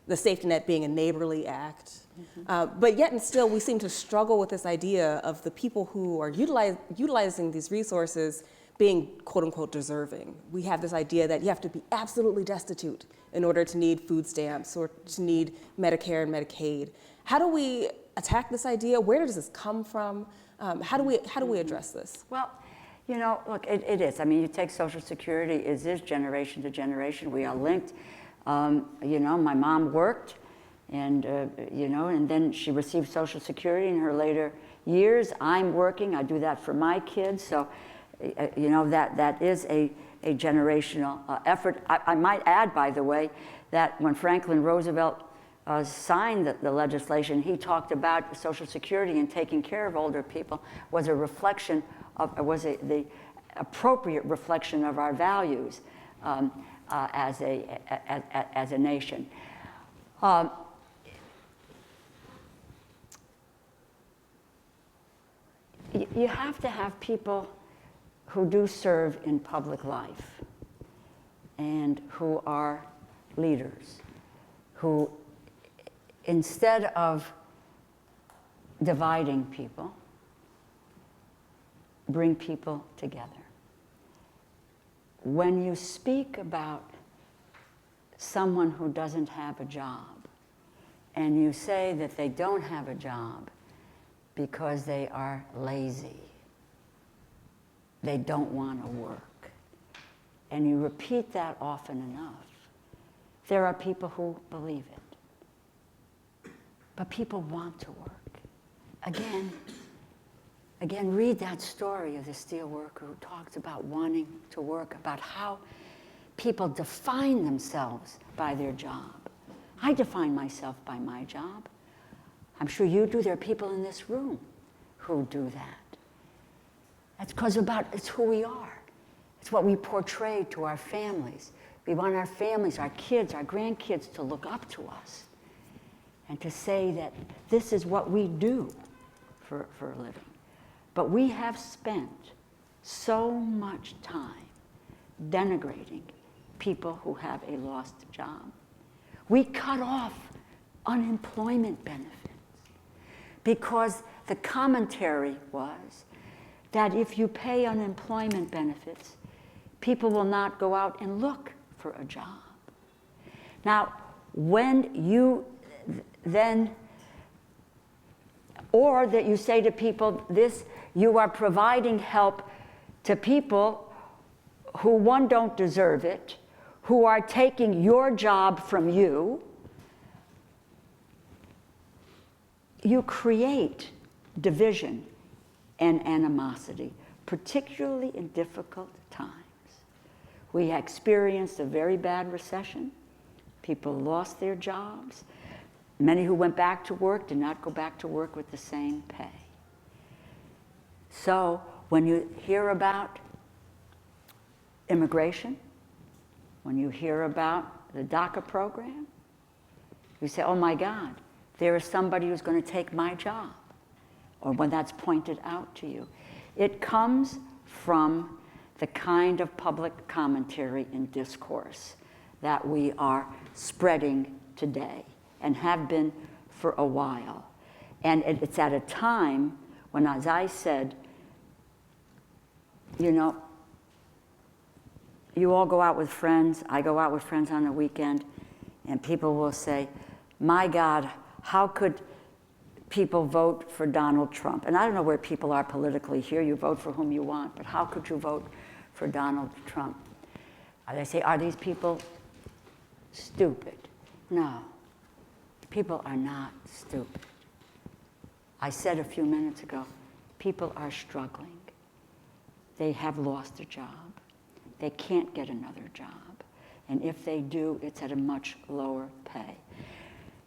[SPEAKER 4] the safety net being a neighborly act. Mm-hmm. But yet and still, we seem to struggle with this idea of the people who are utilizing these resources being quote unquote deserving. We have this idea that you have to be absolutely destitute in order to need food stamps or to need Medicare and Medicaid. How do we attack this idea? Where does this come from? How do we address this?
[SPEAKER 3] Well, you know, look, it is. I mean, you take Social Security, it is generation to generation. We are linked. You know, my mom worked, and you know, and then she received Social Security in her later years. I'm working. I do that for my kids. So, you know, that is a generational effort. I might add, by the way, that when Franklin Roosevelt signed the legislation, he talked about Social Security and taking care of older people was a reflection of, the appropriate reflection of our values as a nation. You have to have people who do serve in public life and who are leaders, who instead of dividing people, bring people together. When you speak about someone who doesn't have a job and you say that they don't have a job because they are lazy, they don't want to work, and you repeat that often enough, there are people who believe it. But people want to work. Again, read that story of the steel worker who talks about wanting to work, about how people define themselves by their job. I define myself by my job. I'm sure you do. There are people in this room who do that. That's because it's who we are. It's what we portray to our families. We want our families, our kids, our grandkids to look up to us and to say that this is what we do for a living. But we have spent so much time denigrating people who have a lost job. We cut off unemployment benefits because the commentary was that if you pay unemployment benefits, people will not go out and look for a job. Now, when you then, or that you say to people, you are providing help to people who, one, don't deserve it, who are taking your job from you, you create division and animosity, particularly in difficult times. We experienced a very bad recession. People lost their jobs. Many who went back to work did not go back to work with the same pay. So when you hear about immigration, when you hear about the DACA program, you say, oh my God, there is somebody who's going to take my job. Or when that's pointed out to you. It comes from the kind of public commentary and discourse that we are spreading today and have been for a while. And it's at a time when, as I said, you know, you all go out with friends, I go out with friends on the weekend, and people will say, my God, how could people vote for Donald Trump? And I don't know where people are politically here. You vote for whom you want, but how could you vote for Donald Trump? They say, are these people stupid? No, people are not stupid. I said a few minutes ago, people are struggling. They have lost a job. They can't get another job. And if they do, it's at a much lower pay.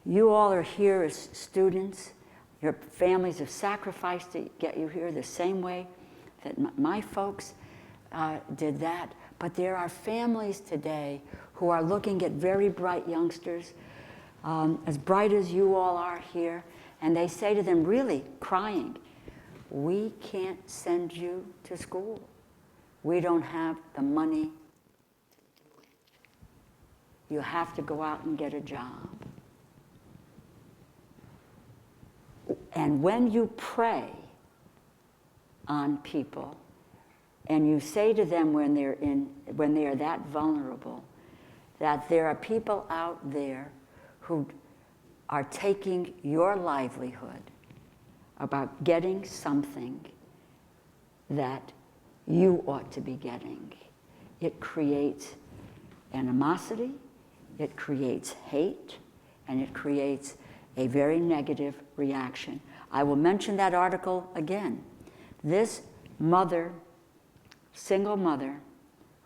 [SPEAKER 3] You all are here as students. Your families have sacrificed to get you here the same way that my folks did that. But there are families today who are looking at very bright youngsters, as bright as you all are here, and they say to them, really crying, we can't send you to school. We don't have the money. You have to go out and get a job. And when you prey on people and you say to them when they are that vulnerable, that there are people out there who are taking your livelihood about getting something that you ought to be getting, it creates animosity, it creates hate, and it creates a very negative reaction. I will mention that article again. This mother, single mother,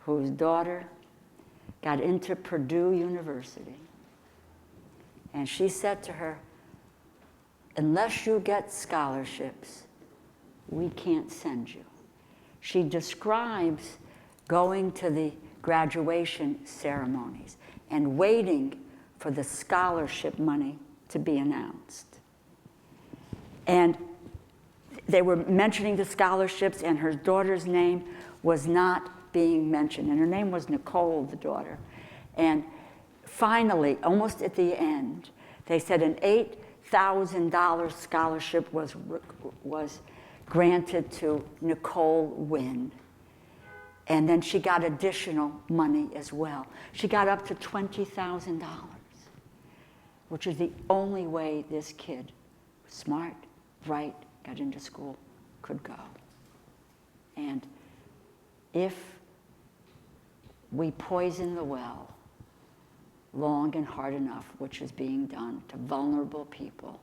[SPEAKER 3] whose daughter got into Purdue University, and she said to her, unless you get scholarships, we can't send you. She describes going to the graduation ceremonies and waiting for the scholarship money to be announced. And they were mentioning the scholarships, and her daughter's name was not being mentioned. And her name was Nicole, the daughter. And finally, almost at the end, they said an $8,000 scholarship was granted to Nicole Wynn. And then she got additional money as well. She got up to $20,000, which is the only way this kid, smart, bright, got into school, could go. And if we poison the well long and hard enough, which is being done to vulnerable people.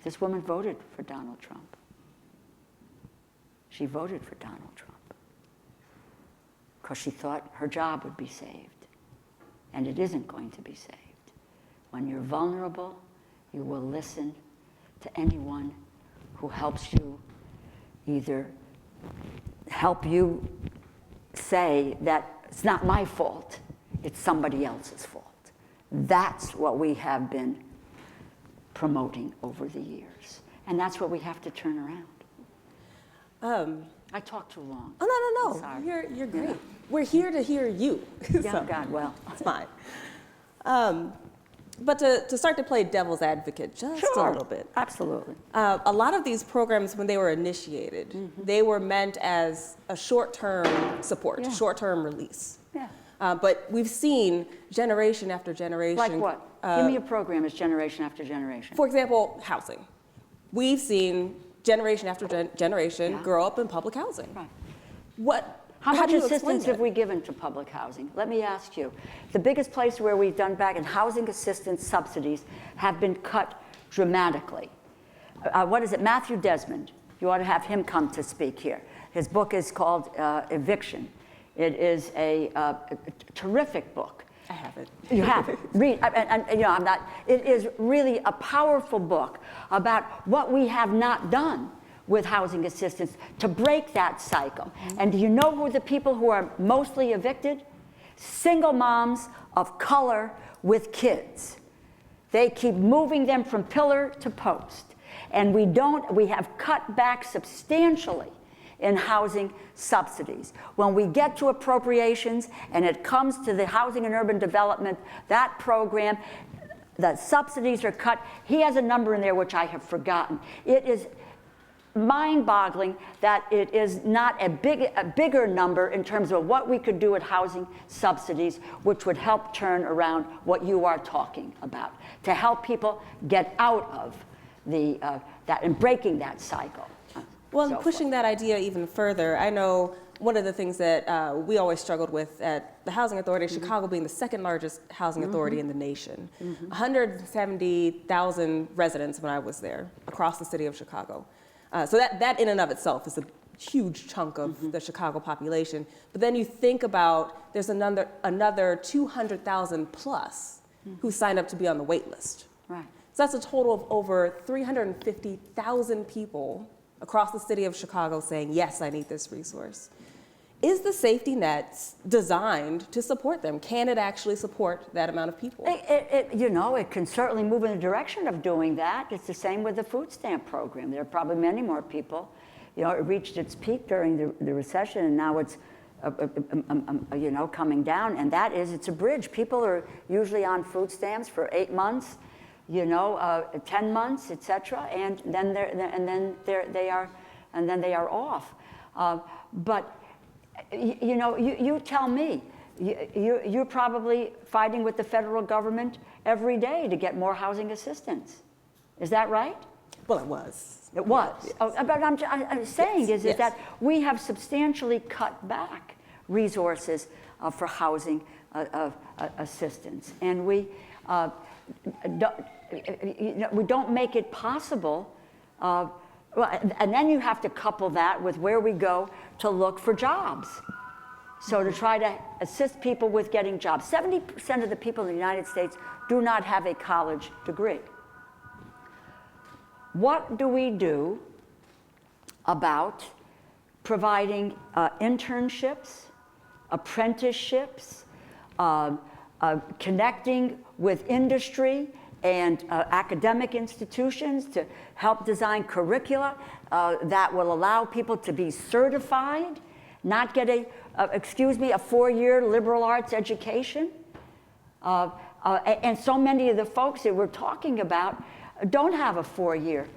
[SPEAKER 3] This woman voted for Donald Trump. She voted for Donald Trump because she thought her job would be saved. And it isn't going to be saved. When you're vulnerable, you will listen to anyone who helps you either help you say that it's not my fault, it's somebody else's fault. That's what we have been promoting over the years. And that's what we have to turn around. I talked too long.
[SPEAKER 4] Oh, no.
[SPEAKER 3] Sorry.
[SPEAKER 4] You're great. Yeah. We're here to hear you.
[SPEAKER 3] Yeah,
[SPEAKER 4] so,
[SPEAKER 3] God, well.
[SPEAKER 4] It's fine. But to start to play devil's advocate just a little bit.
[SPEAKER 3] Absolutely.
[SPEAKER 4] A lot of these programs, when they were initiated, they were meant as a short-term support, short-term release.
[SPEAKER 3] Yeah.
[SPEAKER 4] But we've seen generation after generation.
[SPEAKER 3] Like what? Give me a program as generation after generation.
[SPEAKER 4] For example, housing. We've seen generation after generation grow up in public housing.
[SPEAKER 3] Right. How much assistance have we given to public housing? Let me ask you. The biggest place where we've done back in housing assistance subsidies have been cut dramatically. What is it? Matthew Desmond. You ought to have him come to speak here. His book is called Eviction. It is a terrific book.
[SPEAKER 4] I have it.
[SPEAKER 3] You have it. Read, and you know, I'm not. It is really a powerful book about what we have not done with housing assistance to break that cycle. And do you know who the people who are mostly evicted? Single moms of color with kids. They keep moving them from pillar to post. And we have cut back substantially in housing subsidies. When we get to appropriations and it comes to the housing and urban development, that program, the subsidies are cut. He has a number in there which I have forgotten. It is mind-boggling that it is not a bigger number in terms of what we could do with housing subsidies, which would help turn around what you are talking about, to help people get out of that and breaking that cycle.
[SPEAKER 4] Well, and pushing that idea even further, I know one of the things that we always struggled with at the Housing Authority, Chicago being the second largest housing authority in the nation, 170,000 residents when I was there across the city of Chicago. So that in and of itself is a huge chunk of the Chicago population. But then you think about there's another 200,000 plus who signed up to be on the wait list.
[SPEAKER 3] Right.
[SPEAKER 4] So that's a total of over 350,000 people across the city of Chicago saying, yes, I need this resource. Is the safety net designed to support them? Can it actually support that amount of people?
[SPEAKER 3] It can certainly move in the direction of doing that. It's the same with the food stamp program. There are probably many more people. It reached its peak during the recession, and now it's, coming down. And that is, it's a bridge. People are usually on food stamps for 8 months, 10 months, et cetera, and then they are off. But you tell me, you're probably fighting with the federal government every day to get more housing assistance. Is that right?
[SPEAKER 4] Well, it was.
[SPEAKER 3] It was.
[SPEAKER 4] Yes.
[SPEAKER 3] But I'm saying is that we have substantially cut back resources for housing assistance, and we don't make it possible. And then you have to couple that with where we go to look for jobs. So to try to assist people with getting jobs. 70% of the people in the United States do not have a college degree. What do we do about providing internships, apprenticeships, connecting with industry and academic institutions to help design curricula that will allow people to be certified, not get a 4-year liberal arts education. And so many of the folks that we're talking about don't have a 4-year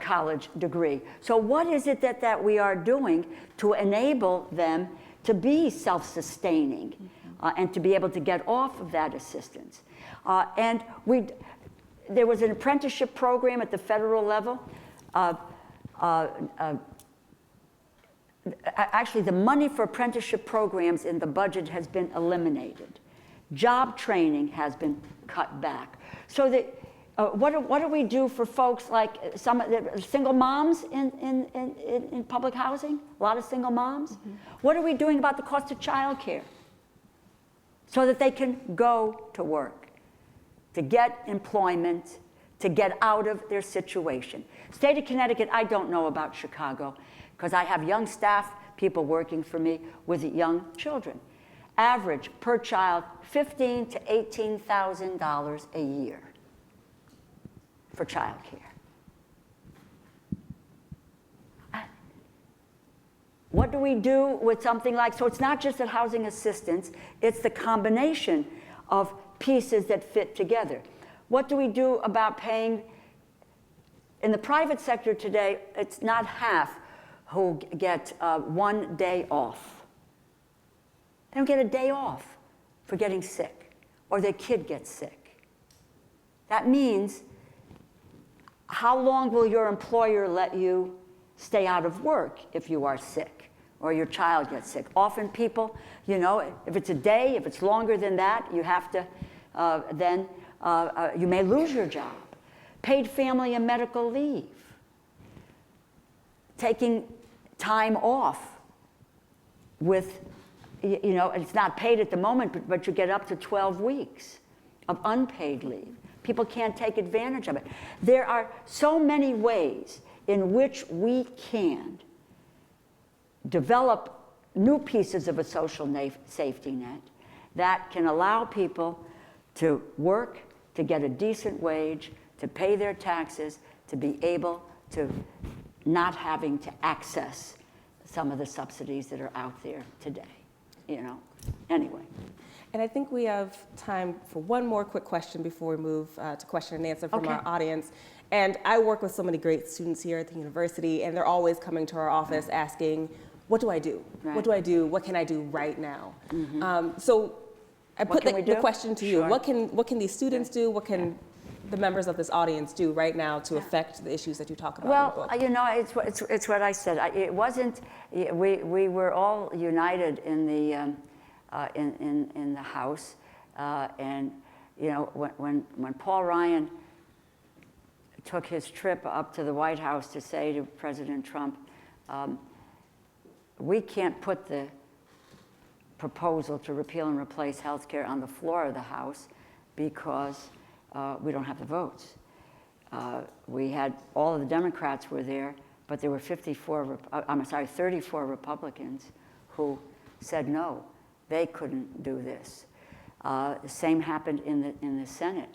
[SPEAKER 3] college degree. So what is it that we are doing to enable them to be self-sustaining and to be able to get off of that assistance? And there was an apprenticeship program at the federal level. actually the money for apprenticeship programs in the budget has been eliminated. Job training has been cut back. So that, what do we do for folks like some single moms in public housing? A lot of single moms. Mm-hmm. What are we doing about the cost of childcare? So that they can go to work, to get employment, to get out of their situation. State of Connecticut, I don't know about Chicago, because I have young staff, people working for me with young children. Average per child, $15,000 to $18,000 a year for childcare. What do we do with something like, so it's not just that housing assistance, it's the combination of pieces that fit together. What do we do about paying, in the private sector today, it's not half who get 1 day off. They don't get a day off for getting sick, or their kid gets sick. That means, how long will your employer let you stay out of work if you are sick or your child gets sick? Often people, you know, if it's a day, if it's longer than that, you have to, you may lose your job. Paid family and medical leave. Taking time off with, you know, it's not paid at the moment, but you get up to 12 weeks of unpaid leave. People can't take advantage of it. There are so many ways in which we can develop new pieces of a social safety net that can allow people to work, to get a decent wage, to pay their taxes, to be able to not having to access some of the subsidies that are out there today, you know. Anyway.
[SPEAKER 4] And I think we have time for one more quick question before we move to question and answer from our audience. And I work with so many great students here at the university, and they're always coming to our office asking, what do I do? Right. What do I do? What can I do right now? Mm-hmm. So I put the question to you. Sure. What can these students do? What can the members of this audience do right now to affect the issues that you talk about in the book?
[SPEAKER 3] Well, you know, it's what I said. It wasn't, we were all united in the House. And, you know, when Paul Ryan took his trip up to the White House to say to President Trump, we can't put the proposal to repeal and replace health care on the floor of the House because we don't have the votes. We had, all of the Democrats were there, but there were 34 Republicans who said no, they couldn't do this. The same happened in the Senate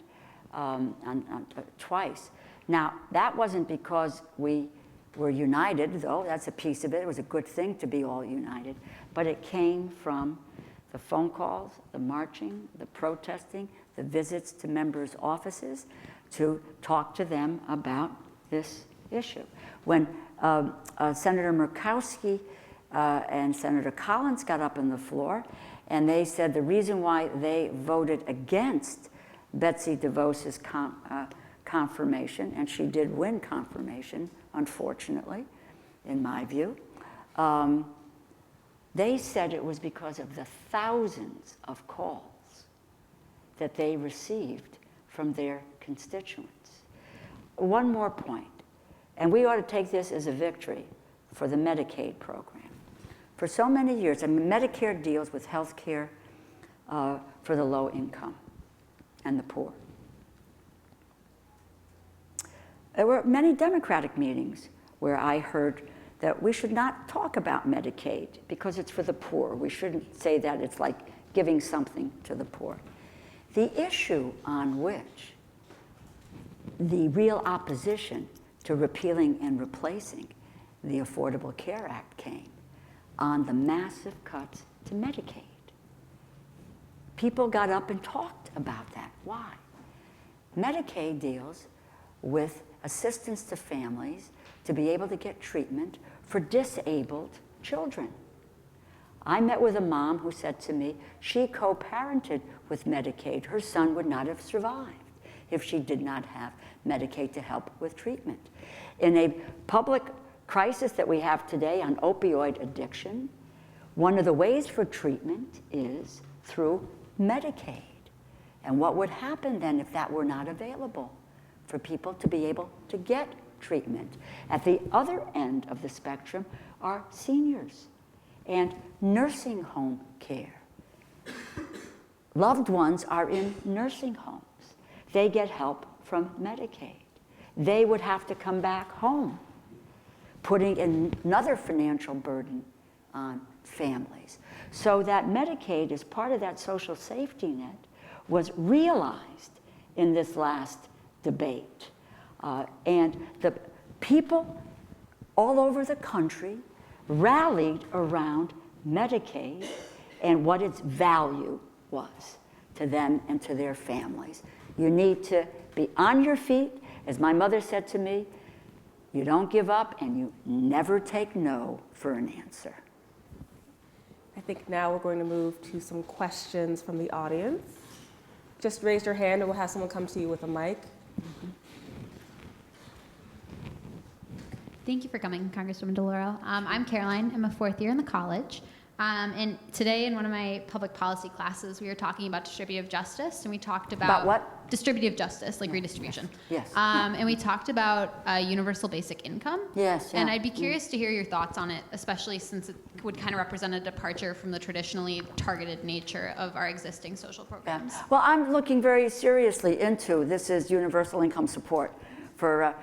[SPEAKER 3] twice. Now, that wasn't because we were united, though that's a piece of it. It was a good thing to be all united, but it came from the phone calls, the marching, the protesting, the visits to members' offices to talk to them about this issue. When Senator Murkowski and Senator Collins got up on the floor, and they said the reason why they voted against Betsy DeVos's confirmation, and she did win confirmation, unfortunately, in my view, they said it was because of the thousands of calls that they received from their constituents. One more point, and we ought to take this as a victory for the Medicaid program. For so many years, I mean, Medicare deals with health care for the low income and the poor. There were many Democratic meetings where I heard that we should not talk about Medicaid because it's for the poor. We shouldn't say that it's like giving something to the poor. The issue on which the real opposition to repealing and replacing the Affordable Care Act came on the massive cuts to Medicaid. People got up and talked about that. Why? Medicaid deals with assistance to families to be able to get treatment for disabled children. I met with a mom who said to me she co-parented with Medicaid. Her son would not have survived if she did not have Medicaid to help with treatment. In a public crisis that we have today on opioid addiction, one of the ways for treatment is through Medicaid. And what would happen then if that were not available for people to be able to get treatment? At the other end of the spectrum are seniors and nursing home care. Loved ones are in nursing homes. They get help from Medicaid. They would have to come back home, putting another financial burden on families. So that Medicaid, as part of that social safety net, was realized in this last debate. And the people all over the country rallied around Medicaid and what its value was to them and to their families. You need to be on your feet. As my mother said to me, you don't give up and you never take no for an answer.
[SPEAKER 4] I think now we're going to move to some questions from the audience. Just raise your hand and we'll have someone come to you with a mic.
[SPEAKER 5] Thank you for coming, Congresswoman DeLauro. I'm Caroline. I'm a fourth year in the college. And today in one of my public policy classes, we were talking about distributive justice, and we talked about
[SPEAKER 3] what?
[SPEAKER 5] Distributive justice, like redistribution.
[SPEAKER 3] Yes.
[SPEAKER 5] And we talked about universal basic income.
[SPEAKER 3] Yes.
[SPEAKER 5] And I'd be curious to hear your thoughts on it, especially since it would kind of represent a departure from the traditionally targeted nature of our existing social programs.
[SPEAKER 3] Yeah. Well, I'm looking very seriously into this is universal income support for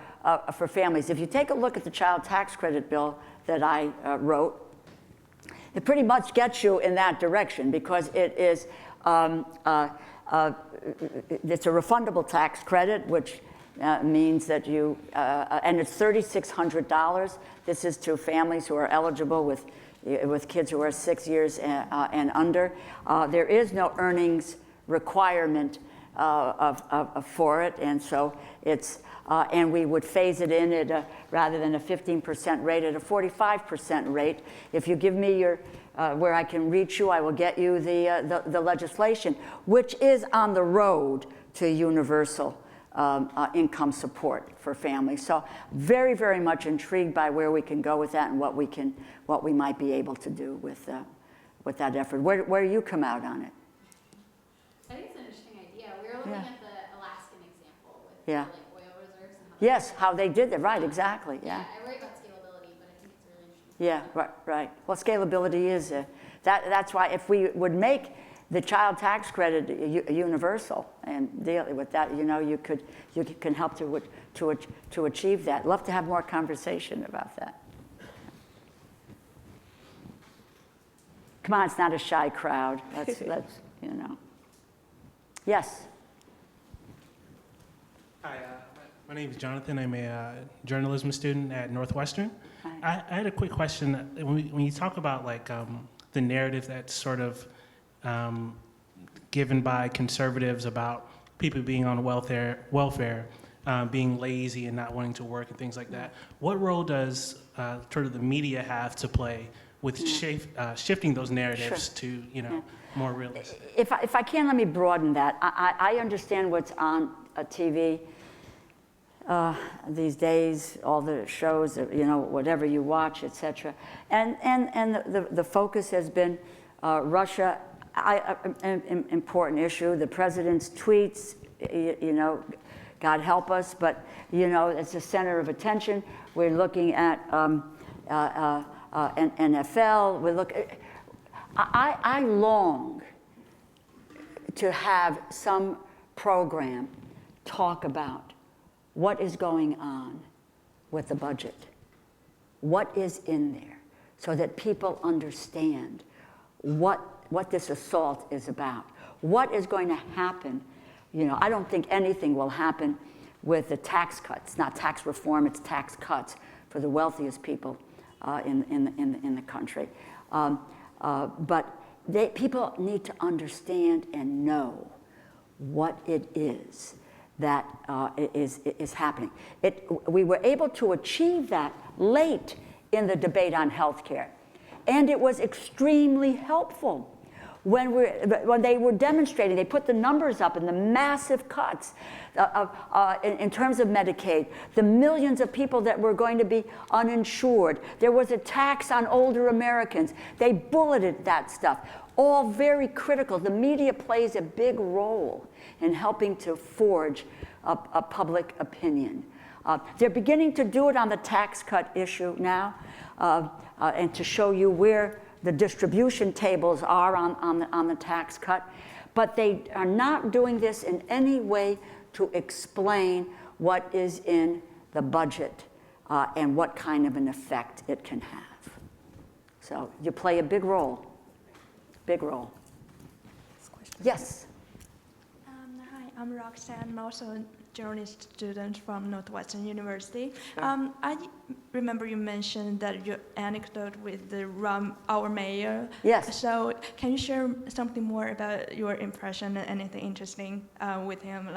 [SPEAKER 3] families. If you take a look at the child tax credit bill that I wrote, it pretty much gets you in that direction because it is it's a refundable tax credit, which means that you and it's $3,600. This is to families who are eligible with kids who are 6 years and under. There is no earnings requirement for it, and so it's and we would phase it in at rather than a 15% rate at a 45% rate. If you give me your where I can reach you, I will get you the legislation, which is on the road to universal income support for families. So very, very much intrigued by where we can go with that and what we might be able to do with that effort. Where do you come out on it?
[SPEAKER 5] I think it's an interesting idea. We were looking at the Alaskan example with
[SPEAKER 3] Yeah.
[SPEAKER 5] like oil reserves and how
[SPEAKER 3] Yes, how they did that. Right, exactly. Yeah.
[SPEAKER 5] I worry about scalability, but I think it's really interesting.
[SPEAKER 3] Yeah, right. Well, scalability is that's why if we would make the child tax credit universal and deal with that, you can help to achieve that. Love to have more conversation about that. Come on, it's not a shy crowd. Let's Yes.
[SPEAKER 6] Hi, my name is Jonathan. I'm a journalism student at Northwestern.
[SPEAKER 3] Hi.
[SPEAKER 6] I had a quick question. When you talk about the narrative that's sort of given by conservatives about people being on welfare, being lazy and not wanting to work and things like that, what role does sort of the media have to play with shifting those narratives to more realistic?
[SPEAKER 3] If I can, let me broaden that. I understand what's on TV these days, all the shows, whatever you watch, etc. And the focus has been Russia, an important issue. The president's tweets, God help us, but it's the center of attention. We're looking at NFL. I long to have some program talk about what is going on with the budget, what is in there, so that people understand what this assault is about, what is going to happen. I don't think anything will happen with the tax cuts, not tax reform, it's tax cuts for the wealthiest people in the country. But people need to understand and know what it is that is happening. We were able to achieve that late in the debate on health care, and it was extremely helpful. when they were demonstrating, they put the numbers up and the massive cuts in terms of Medicaid, the millions of people that were going to be uninsured. There was a tax on older Americans. They bulleted that stuff. All very critical. The media plays a big role in helping to forge a public opinion. They're beginning to do it on the tax cut issue now, and to show you where the distribution tables are on the tax cut. But they are not doing this in any way to explain what is in the budget and what kind of an effect it can have. So you play a big role. Big role. Yes.
[SPEAKER 7] Hi, I'm Roxanne. I'm also a journalist student from Northwestern University.
[SPEAKER 3] Sure.
[SPEAKER 7] I remember you mentioned that your anecdote with our mayor.
[SPEAKER 3] Yes.
[SPEAKER 7] So can you share something more about your impression and anything interesting with him?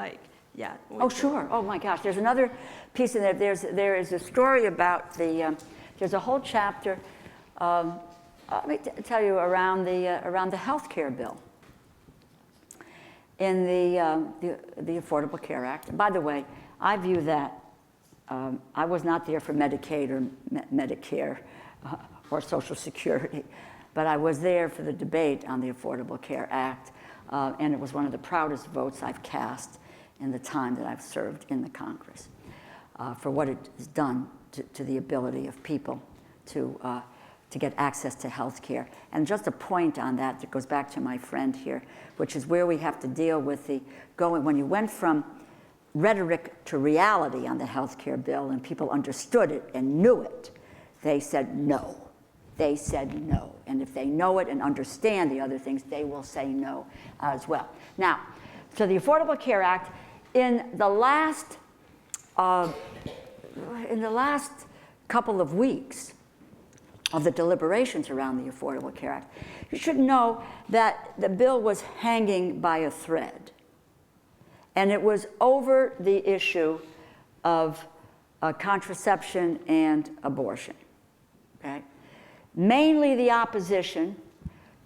[SPEAKER 3] Oh, sure. Oh, my gosh. There's another piece in there. There is a story about there's a whole chapter, let me tell you, around the health care bill in the Affordable Care Act. And by the way, I view that, I was not there for Medicaid or Medicare or Social Security, but I was there for the debate on the Affordable Care Act, and it was one of the proudest votes I've cast in the time that I've served in the Congress, for what it has done to the ability of people to get access to health care. And just a point on that goes back to my friend here, which is where we have to deal with when you went from rhetoric to reality on the health care bill and people understood it and knew it, they said no. They said no. And if they know it and understand the other things, they will say no as well. Now, so the Affordable Care Act, in the last couple of weeks of the deliberations around the Affordable Care Act, you should know that the bill was hanging by a thread. And it was over the issue of contraception and abortion. Okay? Mainly the opposition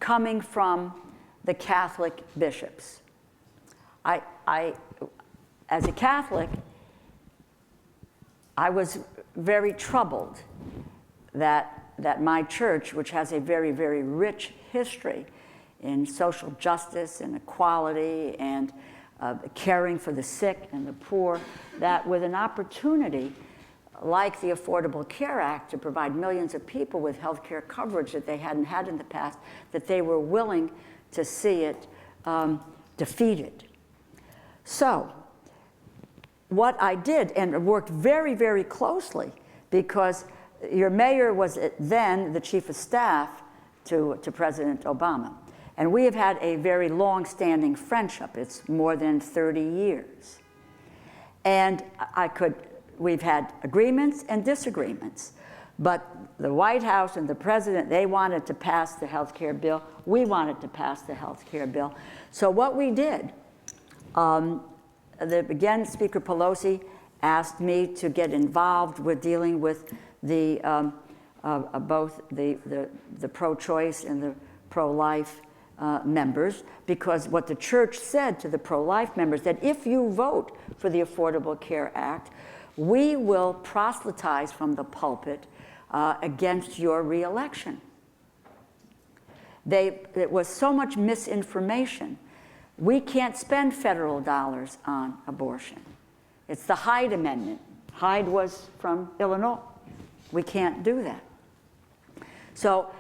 [SPEAKER 3] coming from the Catholic bishops. As a Catholic, I was very troubled that my church, which has a very, very rich history in social justice and equality and caring for the sick and the poor, that with an opportunity like the Affordable Care Act to provide millions of people with health care coverage that they hadn't had in the past, that they were willing to see it defeated. So what I did, and worked very, very closely, because your mayor was then the chief of staff to President Obama. And we have had a very long-standing friendship. It's more than 30 years. And we've had agreements and disagreements. But the White House and the president, they wanted to pass the health care bill. We wanted to pass the health care bill. So what we did, again, Speaker Pelosi asked me to get involved with dealing with both the pro-choice and the pro-life members, because what the church said to the pro-life members, that if you vote for the Affordable Care Act, we will proselytize from the pulpit against your reelection. It was so much misinformation. We can't spend federal dollars on abortion. It's the Hyde Amendment. Hyde was from Illinois. We can't do that. So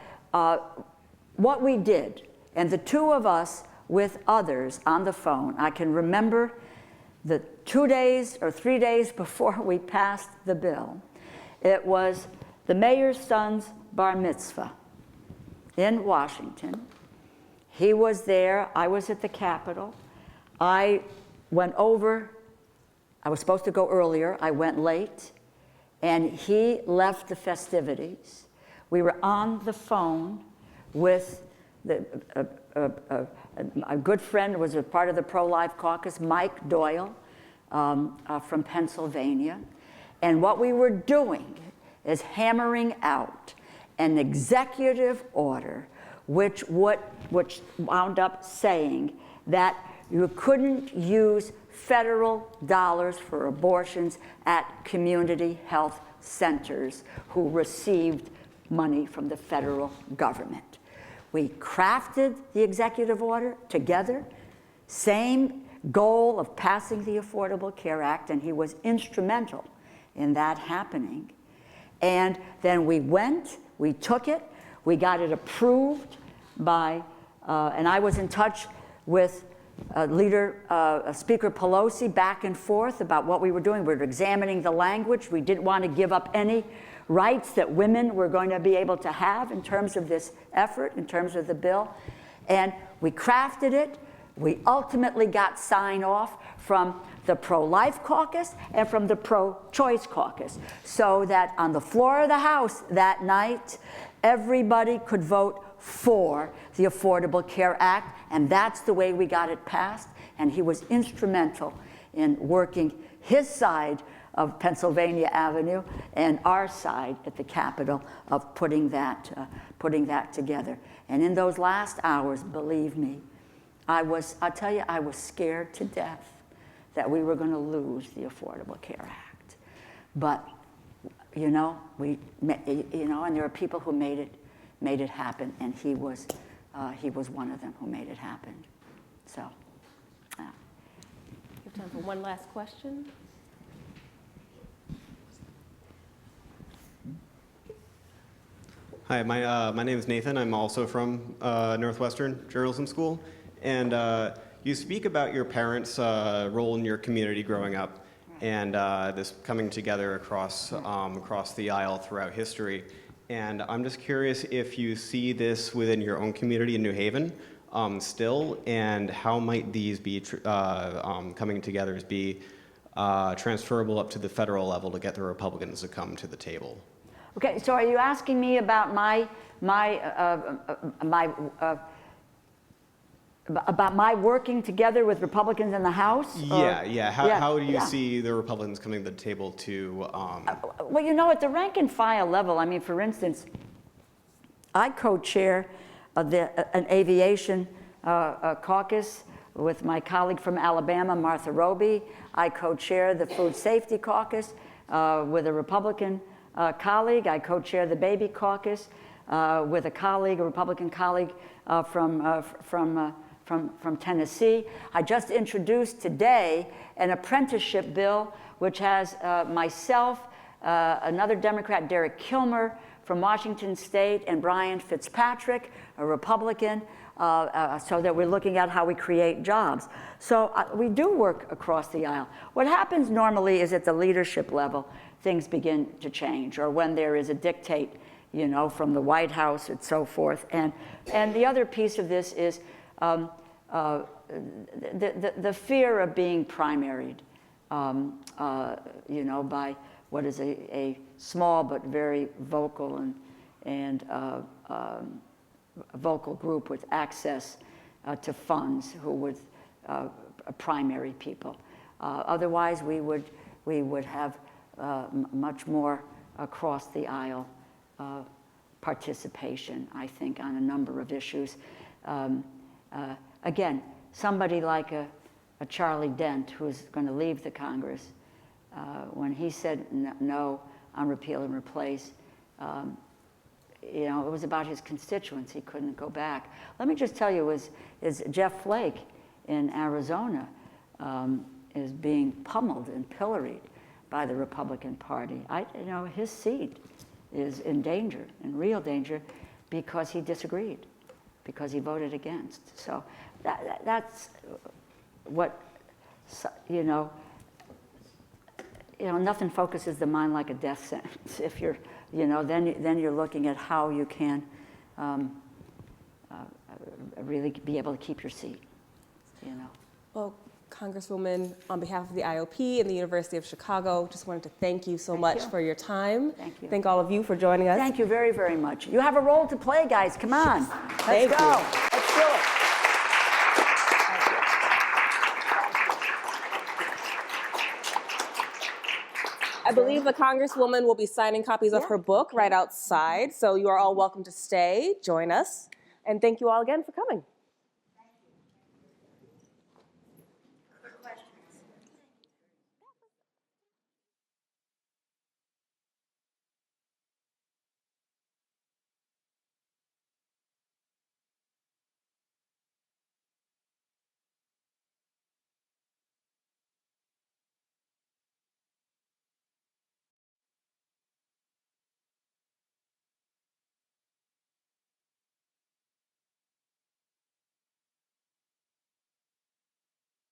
[SPEAKER 3] what we did, and the two of us with others on the phone, I can remember the 2 days or 3 days before we passed the bill, it was the mayor's son's bar mitzvah in Washington. He was there. I was at the Capitol. I went over. I was supposed to go earlier. I went late. And he left the festivities. We were on the phone with a good friend who was a part of the pro-life caucus, Mike Doyle, from Pennsylvania. And what we were doing is hammering out an executive order which would which wound up saying that you couldn't use federal dollars for abortions at community health centers who received money from the federal government. We crafted the executive order together, same goal of passing the Affordable Care Act, and he was instrumental in that happening. And then we took it, we got it approved by, and I was in touch with Speaker Pelosi back and forth about what we were doing. We were examining the language. We didn't want to give up any rights that women were going to be able to have in terms of this effort, in terms of the bill. And we crafted it. We ultimately got sign-off from the pro-life caucus and from the pro-choice caucus, so that on the floor of the House that night, everybody could vote for the Affordable Care Act, and that's the way we got it passed. And he was instrumental in working his side of Pennsylvania Avenue and our side at the Capitol of putting that together. And in those last hours, believe me, I'll tell you, I was scared to death that we were going to lose the Affordable Care Act. But, and there are people who made it happen, and he was one of them who made it happen. So,
[SPEAKER 4] We have time for one last question.
[SPEAKER 8] Hi, my name is Nathan. I'm also from Northwestern Journalism School. And you speak about your parents' role in your community growing up and this coming together across the aisle throughout history. And I'm just curious if you see this within your own community in New Haven still, and how might these be coming together be transferable up to the federal level to get the Republicans to come to the table?
[SPEAKER 3] okay, so are you asking me about about my working together with Republicans in the House?
[SPEAKER 8] Yeah. How do you see the Republicans coming to the table to?
[SPEAKER 3] Well, at the rank and file level, I mean, for instance, I co-chair an aviation caucus with my colleague from Alabama, Martha Roby. I co-chair the Food Safety Caucus with a Republican colleague. I co-chair the Baby Caucus with a Republican colleague from Tennessee. I just introduced today an apprenticeship bill which has myself, another Democrat, Derek Kilmer from Washington State, and Brian Fitzpatrick, a Republican, so that we're looking at how we create jobs. So we do work across the aisle. What happens normally is at the leadership level, things begin to change, or when there is a dictate, from the White House and so forth. And the other piece of this is the fear of being primaried, by what is a small but very vocal and vocal group with access to funds who would primary people. Otherwise, we would have much more across the aisle participation, I think, on a number of issues. Again, somebody like a Charlie Dent, who's going to leave the Congress, when he said no on repeal and replace, it was about his constituents. He couldn't go back. Let me just tell you, is Jeff Flake in Arizona is being pummeled and pilloried by the Republican Party. His seat is in danger, in real danger, because he disagreed, because he voted against. So that's what, nothing focuses the mind like a death sentence. If you're, then you're looking at how you can really be able to keep your seat,
[SPEAKER 4] Well, Congresswoman, on behalf of the IOP and the University of Chicago, just wanted to thank you so much for your time.
[SPEAKER 3] Thank you.
[SPEAKER 4] Thank all of you for joining us.
[SPEAKER 3] Thank you very, very much. You have a role to play, guys. Come on. Let's go. Let's do it.
[SPEAKER 4] I believe the Congresswoman will be signing copies of her book right outside, so you are all welcome to stay, join us. And thank you all again for coming.